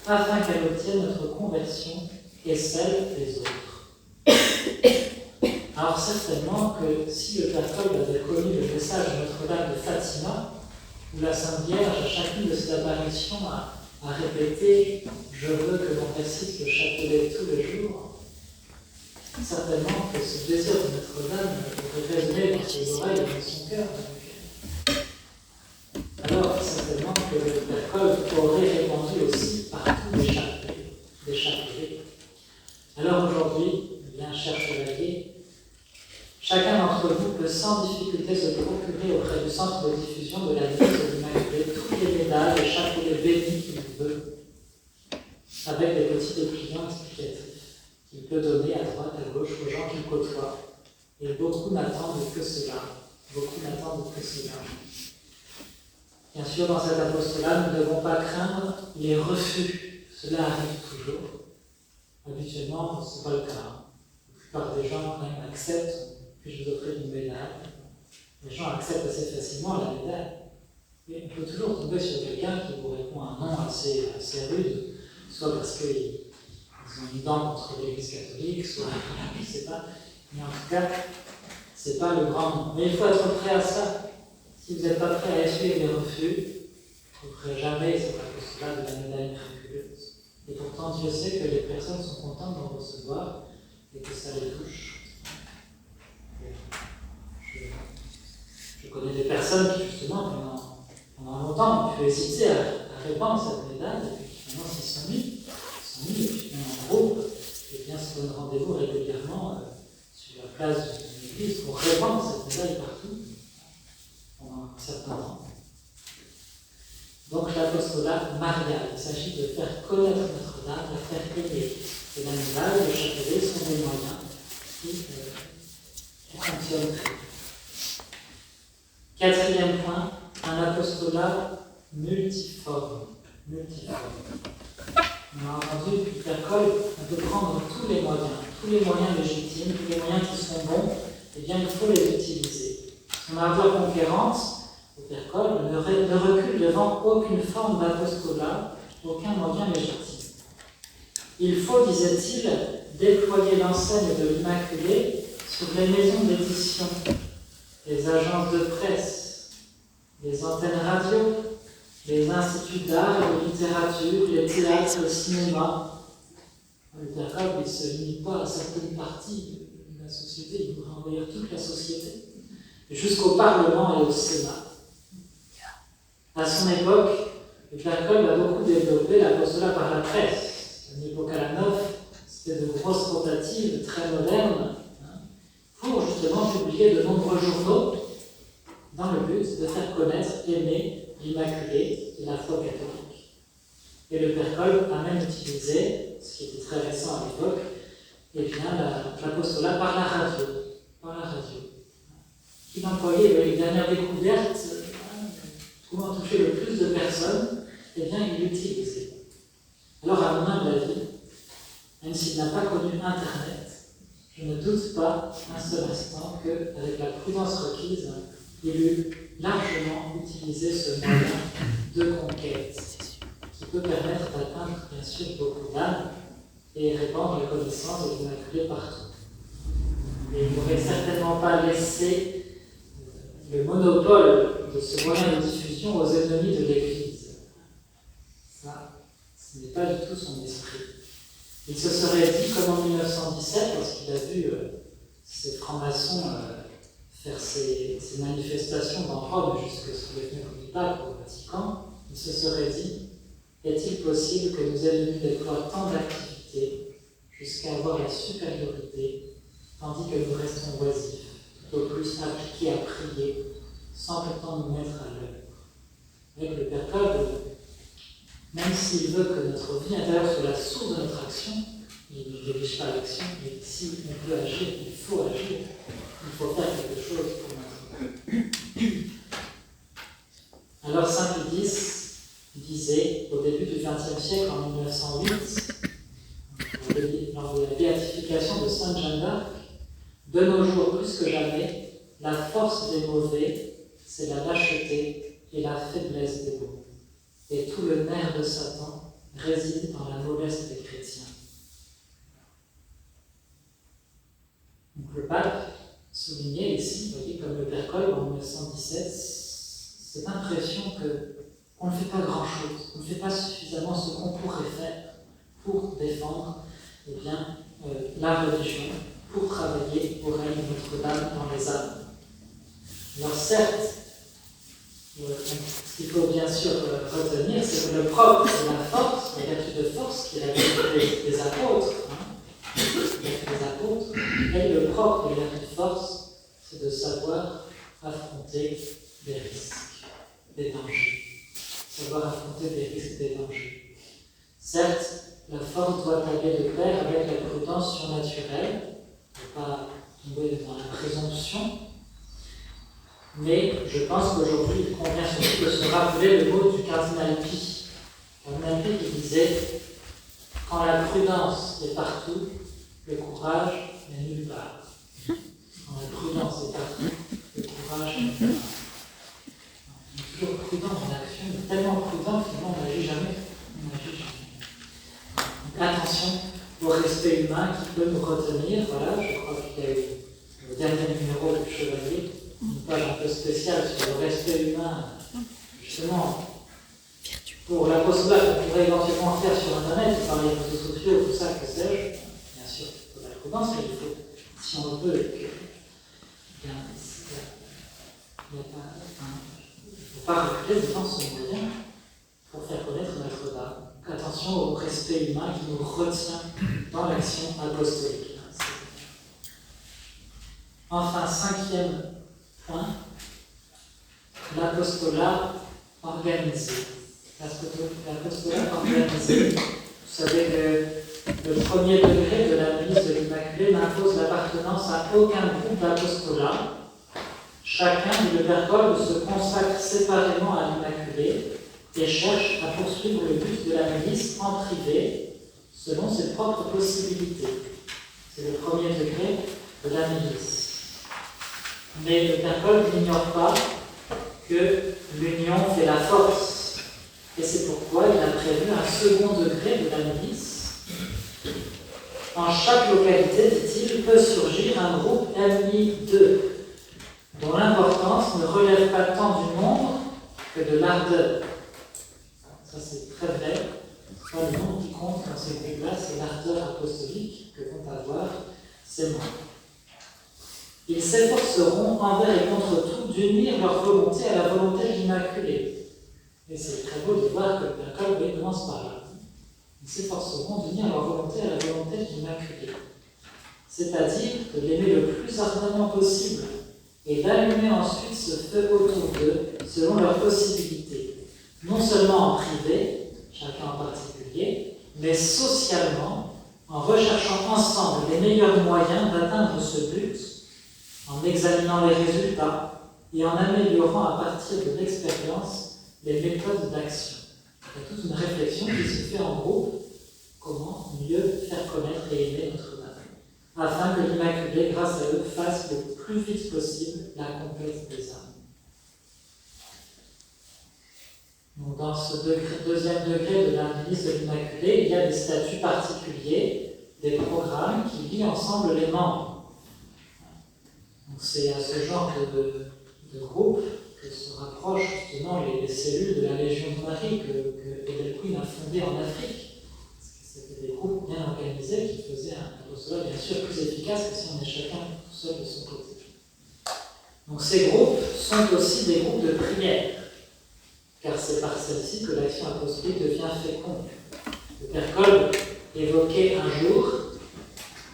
Speaker 2: afin qu'elle obtienne notre conversion et celle des autres. Alors certainement que si le Père Coll avait connu le message de Notre-Dame de Fatima, où la Sainte Vierge, à chacune de ses apparitions, a répété « Je veux que l'on récite le chapelet tous les jours », certainement que ce désir de Notre-Dame aurait résonné dans ses oreilles et dans son cœur. Alors certainement que le Père Coll aurait répandu aussi partout des chapelets. Alors aujourd'hui, bien cher chevalier, chacun d'entre vous peut sans difficulté se procurer auprès du centre de diffusion de la Messe de l'Immaculée toutes les médailles et chapelets bénis qu'il veut, avec des petits dépliants explicatifs qu'il peut donner à droite, à gauche aux gens qu'il côtoie. Et beaucoup n'attendent que cela. Bien sûr, dans cet apostolat, nous ne devons pas craindre les refus. Cela arrive toujours. Habituellement, ce n'est pas le cas. La plupart des gens quand même acceptent, puis-je vous offrir une médaille. Les gens acceptent assez facilement la médaille. Mais on peut toujours tomber sur quelqu'un qui vous répond un non assez rude, soit parce qu'ils ont une dent contre l'Église catholique, soit je ne sais pas. Mais en tout cas, ce n'est pas le grand nom. Mais il faut être prêt à ça. Si vous n'êtes pas prêt à essuyer les refus, vous ne ferez jamais cet apostolat de la médaille miraculeuse. Et pourtant, Dieu sait que les personnes sont contentes d'en recevoir et que ça les touche. Je connais des personnes qui, justement, pendant longtemps, ont pu hésiter à répandre cette médaille, et puis finalement s'y sont mis, et puis en groupe, et bien se donnent rendez-vous régulièrement sur la place de l'église pour répandre cette médaille partout, pendant un certain temps. Donc l'apostolat marial, il s'agit de faire connaître Notre-Dame, de faire aimer. Et la médaille, le chapelet sont des moyens qui fonctionnent très bien. Quatrième point, un apostolat multiforme. On a entendu que Père Coll, on peut prendre tous les moyens légitimes, tous les moyens qui sont bons, et bien il faut les utiliser. Son ardeur conquérante, le Père Coll, ne recule devant aucune forme d'apostolat, aucun moyen légitime. Il faut, disait-il, déployer l'enseigne de l'Immaculée sur les maisons d'édition, les agences de presse, les antennes radio, les instituts d'art et de littérature, les théâtres, le cinéma. Le Père Coll, il ne se limite pas à certaines parties de la société, il voudrait envahir toute la société, jusqu'au Parlement et au Sénat. À son époque, le Père Coll a beaucoup développé l'apostolat par la presse. À l'époque à la neuf, c'était de grosses rotatives très modernes, pour justement publier de nombreux journaux dans le but de faire connaître, aimer l'Immaculée et la foi catholique. Et le Père Coll a même utilisé, ce qui était très récent à l'époque, l'apostolat par la radio. Il employait les dernières découvertes, comment toucher le plus de personnes, et bien il l'utilisait. Alors à mon humble avis, même s'il n'a pas connu Internet, je ne doute pas un seul instant qu'avec la prudence requise, il eut largement utilisé ce moyen de conquête qui peut permettre d'atteindre bien sûr beaucoup d'âmes et répandre la connaissance de l'Immaculée partout. Et il n'aurait certainement pas laissé le monopole de ce moyen de diffusion aux ennemis de l'Église. Ça, ce n'est pas du tout son esprit. Il se serait dit, comme en 1917, lorsqu'il a vu ces francs-maçons faire ces manifestations dans Rome jusque sur les fenêtres du pape au Vatican, il se serait dit: est-il possible que nous ayons déployé tant d'activités jusqu'à avoir la supériorité, tandis que nous restons oisifs, tout au plus appliqués à prier, sans pourtant nous mettre à l'œuvre. Avec le Père Kolbe, même s'il veut que notre vie intérieure soit la source de notre action, il ne dirige pas l'action, mais si on veut agir, il faut agir, il faut faire quelque chose pour notre. Alors Saint Pie X disait, au début du XXe siècle, en 1908, lors de la béatification de Sainte Jeanne d'Arc, de nos jours plus que jamais, la force des mauvais, c'est la lâcheté et la faiblesse des bons. Et tout le nerf de Satan réside dans la mollesse des chrétiens. Donc le pape soulignait ici, vous voyez, comme le Père Kolbe en 1917, cette impression qu'on ne fait pas grand-chose, qu'on ne fait pas suffisamment ce qu'on pourrait faire pour défendre la religion, pour travailler au règne de Notre-Dame dans les âmes. Alors certes, ce qu'il faut bien sûr retenir, c'est que le propre de la force, la vertu de force, qui est la vertu des apôtres, et le propre de la vertu de force, c'est de savoir affronter des risques, des dangers. Savoir affronter des risques, des dangers. Certes, la force doit aller de pair avec la prudence surnaturelle, ne pas tomber dans la présomption. Mais je pense qu'aujourd'hui, il convient surtout de se rappeler le mot du cardinal Pie. Cardinal Pie qui disait: quand la prudence est partout, le courage n'est nulle part. Quand la prudence est partout, le courage n'est nulle part. On est toujours prudent en action, mais tellement prudent finalement on n'agit jamais. Donc attention au respect humain qui peut nous retenir. Voilà, je crois qu'il y a eu le dernier numéro du Chevalier, une page un peu spéciale sur le respect humain, justement, pour l'apostolat qu'on pourrait éventuellement faire sur Internet, par les réseaux sociaux, tout ça, que sais-je. Bien sûr, il faut la prudence, mais il faut, si on le veut, il ne faut pas reculer devant ce moyen pour faire connaître Notre-Dame. Donc attention au respect humain qui nous retient dans l'action apostolique. Enfin, cinquième point, l'apostolat organisé. L'apostolat organisé, vous savez que le premier degré de la milice de l'Immaculée n'impose l'appartenance à aucun groupe d'apostolat. Chacun, dit le Père Kolbe, se consacre séparément à l'Immaculée et cherche à poursuivre le but de la milice en privé, selon ses propres possibilités. C'est le premier degré de la milice. Mais le Père Kolbe n'ignore pas que l'union fait la force. Et c'est pourquoi il a prévu un second degré de la milice. En chaque localité, dit-il, peut surgir un groupe MI2, dont l'importance ne relève pas tant du nombre que de l'ardeur. Ça, c'est très vrai. Pas le nombre qui compte dans ces groupes-là, c'est l'ardeur apostolique que vont avoir ces membres. Ils s'efforceront envers et contre tout d'unir leur volonté à la volonté de l'Immaculée. Et c'est très beau de voir que le Père Kolbe commence par là. Ils s'efforceront d'unir leur volonté à la volonté de l'Immaculée. C'est-à-dire de l'aimer le plus ardemment possible et d'allumer ensuite ce feu autour d'eux selon leurs possibilités. Non seulement en privé, chacun en particulier, mais socialement, en recherchant ensemble les meilleurs moyens d'atteindre ce but, en examinant les résultats et en améliorant à partir de l'expérience les méthodes d'action. Il y a toute une réflexion qui se fait en groupe, comment mieux faire connaître et aimer Notre-Dame, afin que l'Immaculée, grâce à eux, fasse le plus vite possible la conquête des âmes. Donc, dans ce deuxième degré de la milice de l'Immaculée, il y a des statuts particuliers, des programmes qui lient ensemble les membres. Donc c'est à ce genre de groupe que se rapprochent justement les cellules de la Légion de Marie que Edelquin a fondé en Afrique. C'était des groupes bien organisés qui faisaient un apostolat bien sûr plus efficace que si on est chacun tout seul de son côté. Donc ces groupes sont aussi des groupes de prière, car c'est par celle-ci que l'action apostolique devient féconde. Le Père Kolb évoquait un jour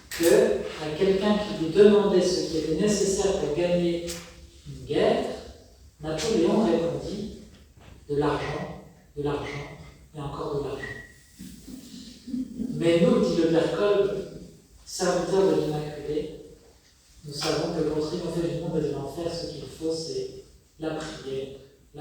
Speaker 2: qu'à quelqu'un qui lui demandait ce qui était nécessaire pour gagner une guerre, Napoléon répondit de l'argent et encore de l'argent. Mais nous, dit le Père Kolb, serviteurs de l'Immaculée, nous savons que pour triompher du monde et de l'enfer, ce qu'il faut, c'est la prière, et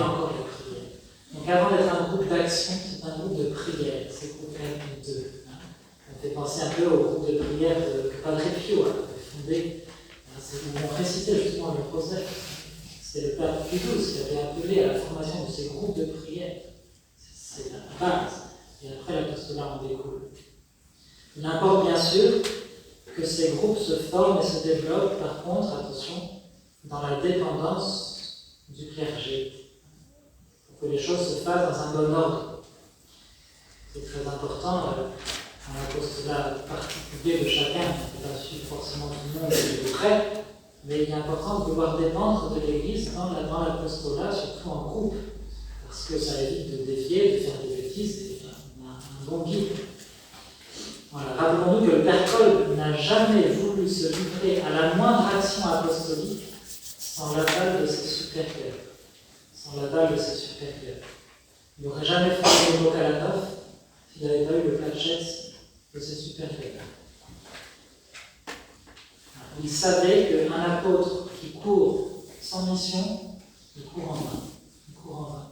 Speaker 2: encore la prière. Donc avant d'être un groupe d'action, c'est un groupe de prière, c'est le groupe M2. Ça fait penser un peu au groupe de prière que Padre Pio avait fondé, où on récitait justement le rosaire. C'était le Père Pie XII qui avait appelé à la formation de ces groupes de prière. C'est la base, et après l'apostolat en découle. Il importe bien sûr que ces groupes se forment et se développent, par contre, attention, dans la dépendance du clergé, pour que les choses se fassent dans un bon ordre. C'est très important, dans l'apostolat particulier de chacun, on ne peut pas suivre forcément tout le monde de près, mais il est important de pouvoir dépendre de l'Église dans l'apostolat, surtout en groupe, parce que ça évite de dévier, de faire des bêtises, et on a un bon guide. Voilà. Rappelons-nous que le Père Kolb n'a jamais voulu se livrer à la moindre action apostolique sans l'aval de ses supérieurs. Il n'aurait jamais fait le Kalanov s'il n'avait pas eu le platchès de ses supérieurs. Il savait qu'un apôtre qui court sans mission, il court en vain.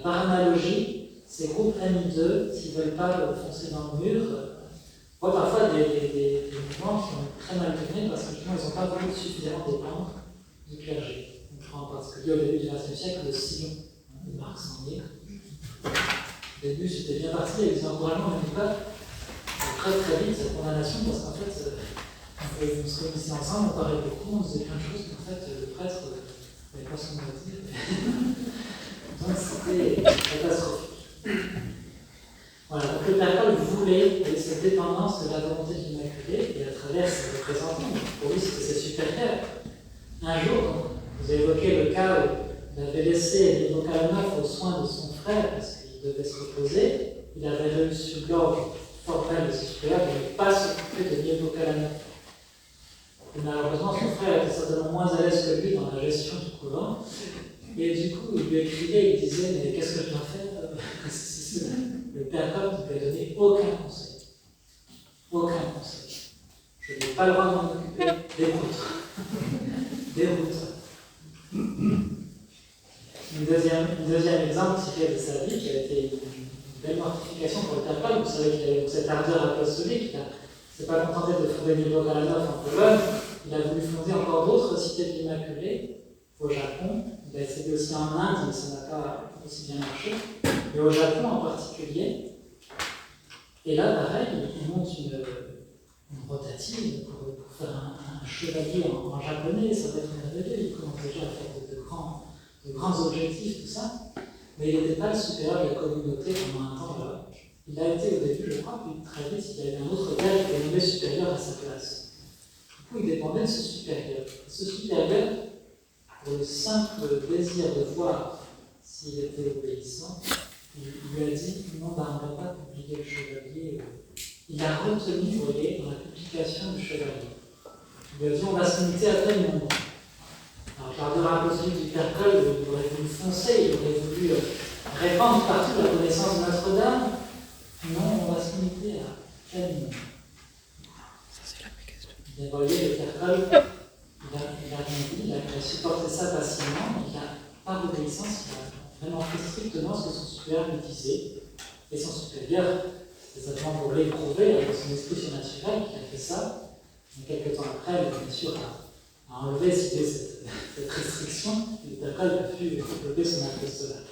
Speaker 2: Par analogie, ces groupes M2, s'ils ne veulent pas foncer dans le mur, voient parfois des mouvements qui ont très mal tourné parce que justement, ils n'ont pas voulu suffisamment dépendre du clergé. On prend en particulier au début du XXe siècle le sillon de Marc Sangnier. Au début, c'était bien parti avec des encouragements, mais pas très vite cette condamnation parce qu'en fait, on se réunissait ensemble, on parlait beaucoup, on faisait plein de choses qu'en fait, le prêtre n'avait pas son mot à dire. Donc c'était catastrophique. Voilà, donc le Père Kolb voulait cette dépendance de la volonté de l'Immaculée et à travers ses représentants. Pour lui, c'était ses supérieurs. Un jour, vous avez évoqué le cas où il avait laissé Nino Kalanov aux soins de son frère parce qu'il devait se reposer. Il avait reçu l'ordre formel de ses supérieurs de ne pas s'occuper de Nino Kalanov. Et malheureusement, son frère était certainement moins à l'aise que lui dans la gestion du couvent. Et du coup, il lui écrivait, il disait, mais qu'est-ce que je dois faire? Le Père Kolb ne lui a donné aucun conseil. Je n'ai pas le droit de m'en occuper. Déroute. Un deuxième exemple tiré de sa vie, qui a été une belle mortification pour le Père Kolb. Vous savez qu'il avait cette ardeur apostolique. Il ne s'est pas contenté de fonder Nino Kalanov en Pologne. Il a voulu fonder encore d'autres cités de l'Immaculée au Japon. Il a essayé aussi en Inde, mais ça n'a pas aussi bien marché. Mais au Japon en particulier. Et là, pareil, il monte une rotative pour faire un chevalier en japonais. Ça va être merveilleux. Il commence déjà à faire de grands objectifs, tout ça. Mais il n'était pas le supérieur de la communauté pendant un temps là. Il a été au début, je crois, puis très vite, il y avait un autre gars qui était nommé supérieur à sa place. Du coup, il dépendait de ce supérieur. Ce supérieur, pour le simple désir de voir s'il était obéissant, il lui a dit non, on ne va pas publier le chevalier. Il a retenu, vous voyez, dans la publication du chevalier. Il lui a dit on va se limiter à tel nombre. Alors, par de l'apostolique du Père Kolb, il aurait voulu foncer, il aurait voulu répandre partout la connaissance de Notre-Dame. Non, on va se limiter à tel nombre. Vous voyez, le Père Kolb, il a rien dit, il a supporté ça facilement, il a, par obéissance, il a vraiment fait strictement ce que son supérieur lui disait. Et son supérieur, c'est simplement pour l'éprouver avec son esprit surnaturel qui a fait ça. Et quelques temps après, bien sûr, a enlevé cette restriction. Le Père Kolb a pu développer son apostolat.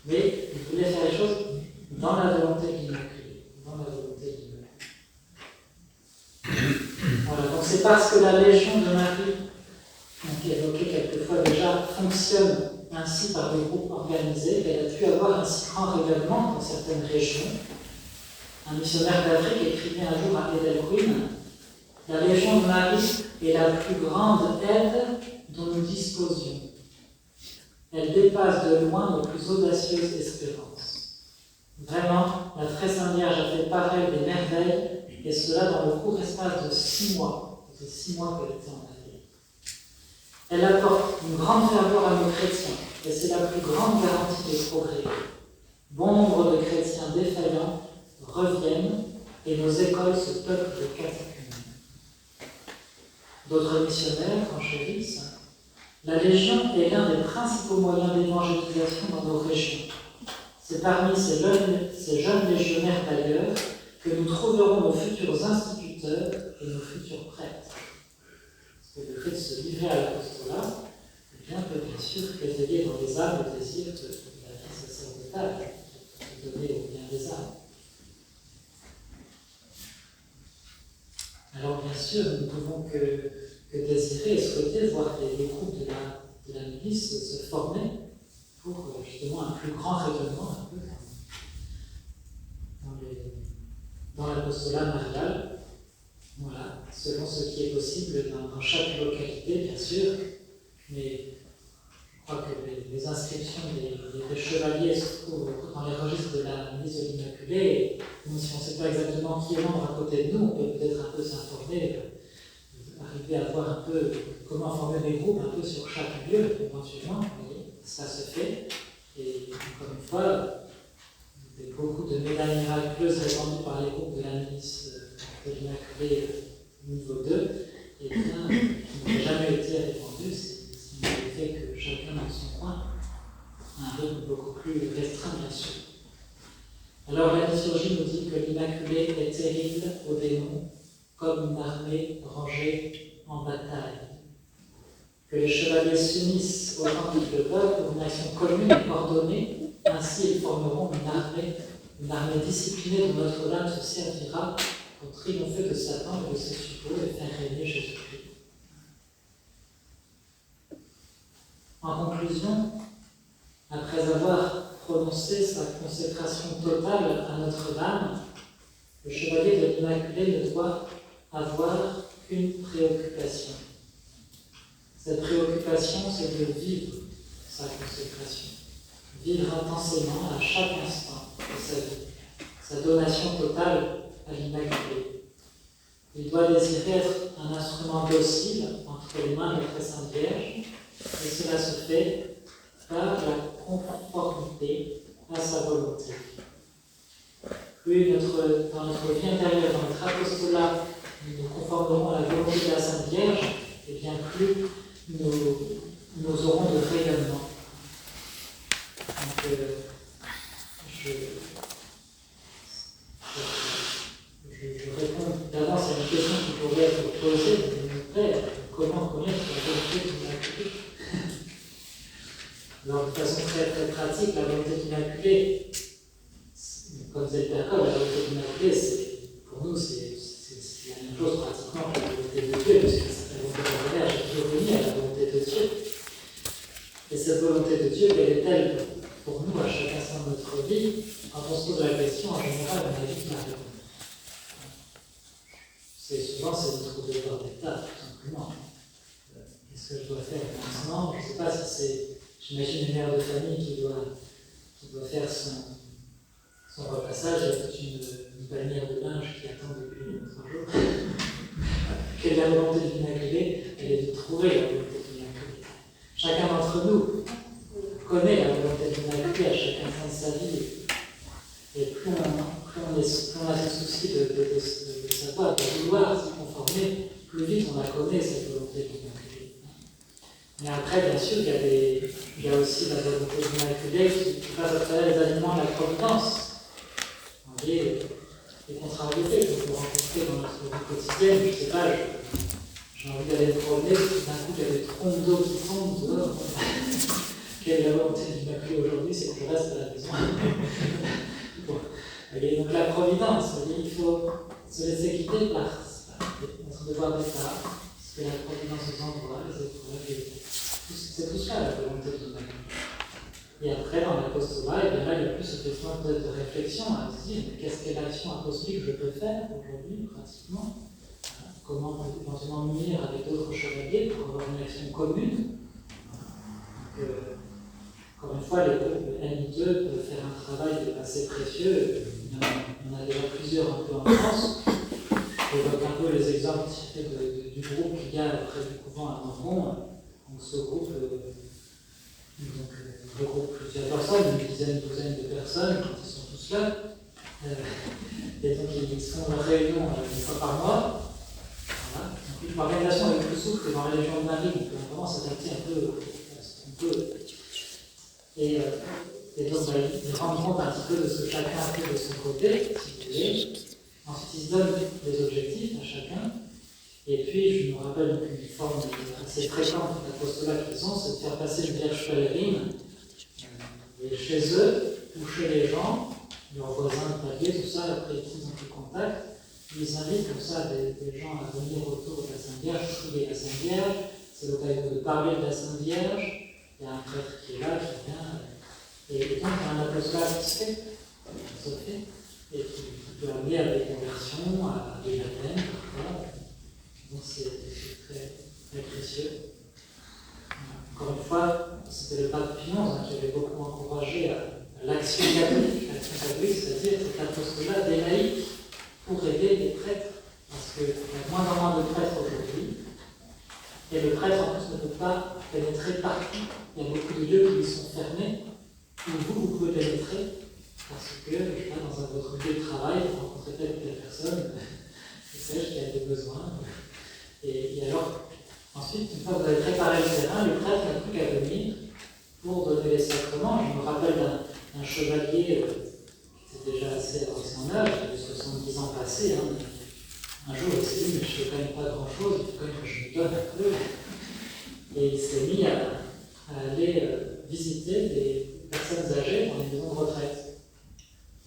Speaker 2: Mais il voulait faire les choses dans la volonté de l'Immaculée. Voilà, donc c'est parce que la Légion de Marie, évoquée quelquefois déjà, fonctionne ainsi par des groupes organisés qu'elle a pu avoir un si grand rayonnement dans certaines régions. Un missionnaire d'Afrique écrivait un jour à Edelquin: La Légion de Marie est la plus grande aide dont nous disposions. Elle dépasse de loin nos plus audacieuses espérances. Vraiment, la très sainte Vierge a fait pareil des merveilles, et cela dans le court espace de 6 mois. C'est 6 mois qu'elle était en Marie. Elle apporte une grande ferveur à nos chrétiens, et c'est la plus grande garantie des progrès. Bon nombre de chrétiens défaillants reviennent, et nos écoles se peuplent de catéchumènes. D'autres missionnaires renchérissent. La Légion est l'un des principaux moyens d'évangélisation dans nos régions. C'est parmi ces jeunes légionnaires d'ailleurs que nous trouverons nos futurs instituteurs et nos futurs prêtres. Parce que le fait de se livrer à l'apostolat, peut bien sûr réveiller dans les âmes le désir de la vie sacerdotale, de donner au bien des âmes. Alors bien sûr, nous ne pouvons que désirer et souhaiter voir les groupes de la milice se former pour justement un plus grand rayonnement un peu dans l'apostolat marial, voilà, selon ce qui est possible dans chaque localité, bien sûr, mais je crois que les inscriptions des chevaliers se trouvent dans les registres de la milice de l'Immaculée, même si on ne sait pas exactement qui est membre à côté de nous, on peut peut-être un peu s'informer, arriver à voir un peu comment former des groupes un peu sur chaque lieu, éventuellement, ça se fait, et encore une fois, beaucoup de médailles miraculeuses répandues par les groupes de la milice de l'Immaculée niveau 2, et bien, qui n'ont jamais été répandues, c'est le fait que chacun dans son coin a un rythme beaucoup plus restreint, bien sûr. Alors la liturgie nous dit que l'Immaculée est terrible au démon, comme une armée rangée en bataille. Que les chevaliers s'unissent autant qu'ils le peuvent pour une action commune et coordonnée. Ainsi, ils formeront une armée disciplinée dont Notre-Dame se servira pour triompher de Satan et de ses suppôts et faire régner Jésus-Christ. En conclusion, après avoir prononcé sa consécration totale à Notre-Dame, le chevalier de l'Immaculée ne doit avoir qu'une préoccupation. Cette préoccupation, c'est de vivre sa consécration. Vivre intensément à chaque instant de sa vie, sa donation totale à l'Immaculée. Il doit désirer être un instrument docile entre les mains de la Très Sainte Vierge, et cela se fait par la conformité à sa volonté. Plus dans notre vie intérieure, dans notre apostolat, nous nous conformerons à la volonté de la Sainte Vierge, et bien plus nous aurons de rayonnement. Donc, je réponds d'avance à une question qui pourrait être posée, mais comment connaître la volonté de l'Immaculée? Alors, de façon très, très pratique, la volonté de l'Immaculée, comme disait le Père Coll, la volonté de l'Immaculée, pour nous, c'est la même chose pratiquement que la volonté de Dieu, puisque la volonté de la Vierge est toujours unie à la volonté de Dieu. Et cette volonté de Dieu, quelle est-elle pour nous, à chaque instant de notre vie? Quand on se pose la question, en général, on a vite la réponse. Souvent, c'est notre devoir d'État, tout simplement. Qu'est-ce que je dois faire maintenant? Je ne sais pas si c'est, j'imagine, une mère de famille qui doit faire son repassage avec une panière de linge qui attend depuis 3 jours. Quelle est la volonté de l'Immaculée? Elle est de trouver la volonté de l'Immaculée. Chacun d'entre nous connaît la volonté de l'Immaculée à chaque instant de sa vie. Et plus on a ce souci de savoir, de vouloir s'y conformer, plus vite on la connaît, cette volonté de l'Immaculée. Mais après, bien sûr, il y a aussi la volonté de l'Immaculée qui passe à travers les aliments de la providence. Vous voyez, les contrariétés que vous rencontrez dans notre vie quotidienne, je ne sais pas, j'ai envie d'aller me promener, d'un coup il y a des trompes d'eau qui tombent dehors. Quelle est la volonté de l'Immaculée aujourd'hui? C'est que je reste à la maison. Bon. Et donc la providence, il faut se laisser guider par notre devoir d'État, ce que la providence nous envoie, les épreuves, c'est tout ça la volonté de l'Immaculée. Et après, dans l'apostolat, et bien là, il y a plus ce besoin peut-être de réflexion à se dire, mais qu'est-ce qu'est l'action apostolique que je peux faire aujourd'hui, pratiquement? comment éventuellement m'unir avec d'autres chevaliers pour avoir une action commune. Donc, encore une fois, les groupes NI2 peuvent faire un travail assez précieux. Il y en a déjà plusieurs un peu en France. J'évoque un peu les exemples du groupe qu'il y a près du couvent à Morgon. Donc ce groupe regroupe plusieurs personnes, une dizaine, douzaine de personnes, quand ils sont tous là. Et donc ils font leur réunion une fois par mois. Voilà. Donc l'organisation est plus souple que dans la Légion de Marie, donc on peut vraiment s'adapter un peu à ce qu'on peut. Et donc ils rendent compte un petit peu de ce que chacun a fait de son côté, si vous voulez. Ensuite ils se donnent des objectifs à chacun. Et puis je me rappelle qu'une forme assez fréquente d'apostolat qu'ils ont, c'est de faire passer une vierge pèlerine chez eux ou chez les gens, leurs voisins de palier, tout ça, après ils ont pris contact. Ils invitent comme ça des gens à venir autour de la Sainte Vierge, prier la Sainte Vierge. C'est l'occasion de parler de la Sainte Vierge. Il y a un prêtre qui est là, qui vient. Et donc, il y a un apostolat qui se fait, et qui peut amener à des conversions, à des baptêmes, parfois. Donc, c'est très, très précieux. Encore une fois, c'était le pape Pie XI qui avait beaucoup encouragé à l'action catholique, c'est-à-dire cet apostolat des laïcs pour aider les prêtres, parce qu'il y a de moins en moins de prêtres aujourd'hui, et le prêtre en plus ne peut pas pénétrer partout. Il y a beaucoup de lieux qui lui sont fermés, où vous pouvez pénétrer, parce que, dans votre lieu de travail, vous rencontrez telle ou telle personne, qui qui a des besoins. Et alors, ensuite, une fois que vous avez préparé le terrain, le prêtre n'a plus qu'à venir pour donner les sacrements. Je me rappelle d'un chevalier qui était déjà assez avancé en âge, il avait 70 ans passés. Un jour, il s'est dit, mais je ne fais quand même pas grand-chose, il faut quand même que je me donne un peu. Et il s'est mis à aller visiter des personnes âgées dans les maisons de retraite.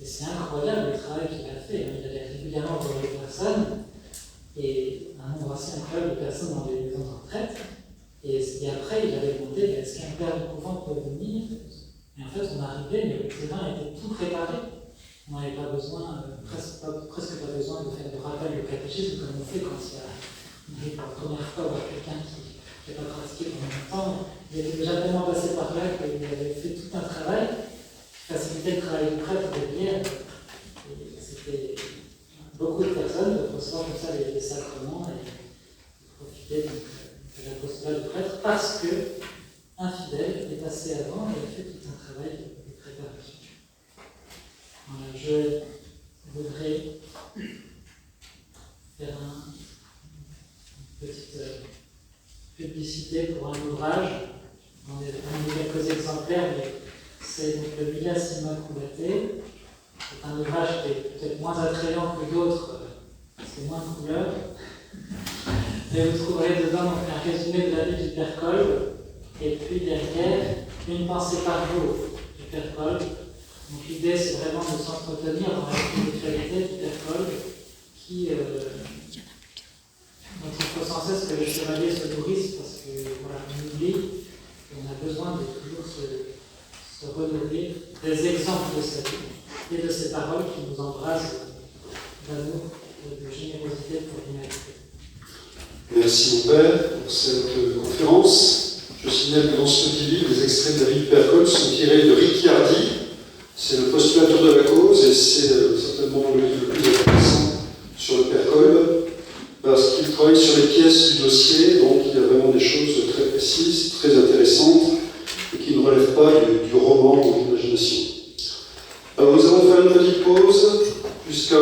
Speaker 2: Et c'est incroyable le travail qu'il a fait. Il allait régulièrement voir les personnes, et un nombre assez incroyable de personnes dans les maisons de retraite. Et après, il avait demandé, est-ce qu'un père du couvent peut venir? Et en fait, on arrivait, mais le terrain était tout préparé. On n'avait pas besoin, presque pas besoin de faire de rappel au catéchisme comme on fait quand il arrive pour la première fois voir quelqu'un qui n'a pas pratiqué pendant longtemps. Il était déjà tellement passé par là qu'il avait fait tout un travail qui facilitait le travail du prêtre derrière. Et c'était beaucoup de personnes de recevoir comme ça les sacrements et profiter de l'apostolat du prêtre parce qu'un fidèle est passé avant et a fait tout un travail de préparation. Voilà, je voudrais faire une petite publicité pour un ouvrage. On a quelques exemplaires, mais c'est donc le Milas Immaculate. C'est un ouvrage qui est peut-être moins attrayant que d'autres, c'est moins de couleurs. Mais vous trouverez dedans donc, un résumé de la vie du Père Kolb, et puis derrière, une pensée par jour du Père Kolb. Donc l'idée, c'est vraiment de s'entretenir dans la spiritualité du Père Kolb, dont il faut sans cesse que les chevaliers se nourrissent, parce que voilà, on oublie qu'on a besoin de toujours se renourrir des exemples de sa vie et de ces paroles qui nous embrassent d'amour, de générosité pour l'humanité.
Speaker 1: Merci mon Père pour cette conférence. Je signale que dans ce petit livre, les extraits de la vie du Père Kolb sont tirés de Ricciardi. C'est le postulateur de la cause et c'est certainement le livre le plus intéressant sur le Père Kolb parce qu'il travaille sur les pièces du dossier, donc il y a vraiment des choses très précises, très intéressantes et qui ne relèvent pas du roman ou de l'imagination. Alors nous allons faire une petite pause jusqu'à 4-5,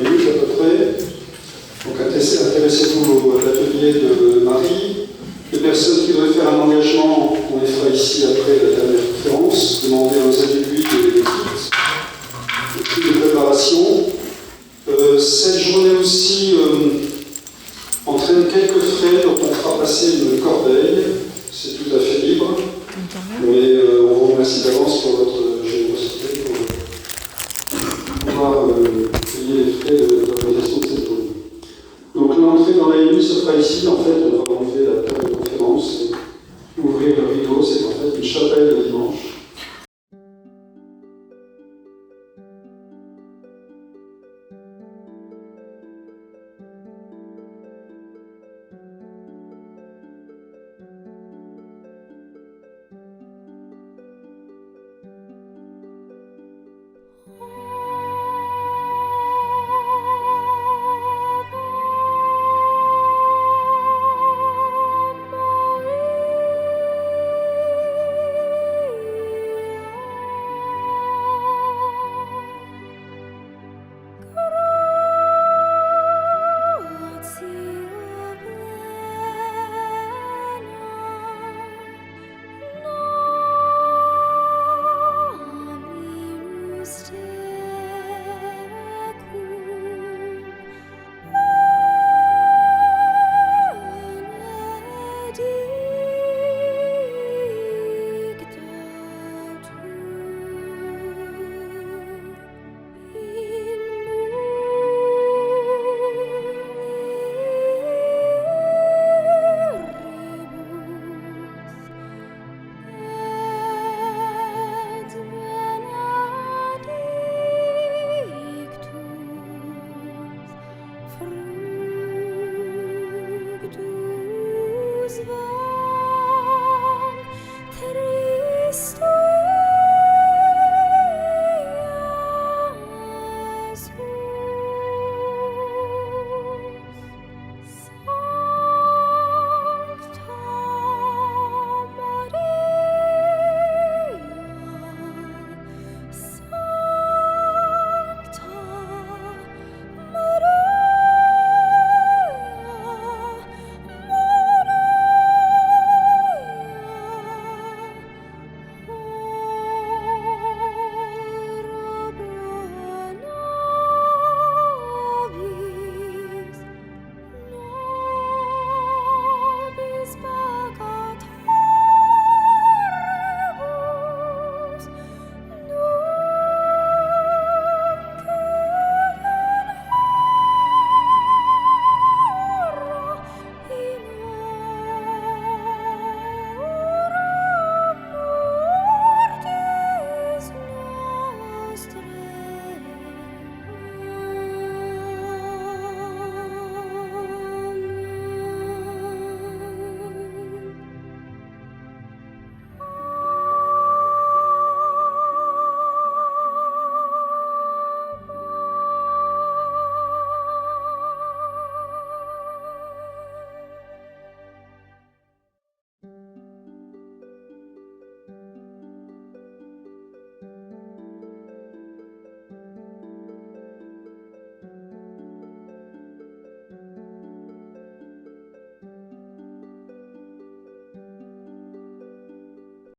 Speaker 1: 20 minutes à peu près. Donc intéressez-vous à l'atelier de Marie. Les personnes qui devraient faire un engagement, on les fera ici après la dernière conférence. Demandez aux aiguilles des kits de préparation. Cette journée aussi entraîne quelques frais, donc on fera passer une corbeille. C'est tout à fait libre. Mais on vous remercie d'avance pour votre générosité pour pouvoir payer les frais d'organisation de cette journée. Donc l'entrée dans la nuit se fera ici. En fait, on va enlever la table de conférence et ouvrir le rideau. C'est en fait une chapelle de dimanche.
Speaker 3: could do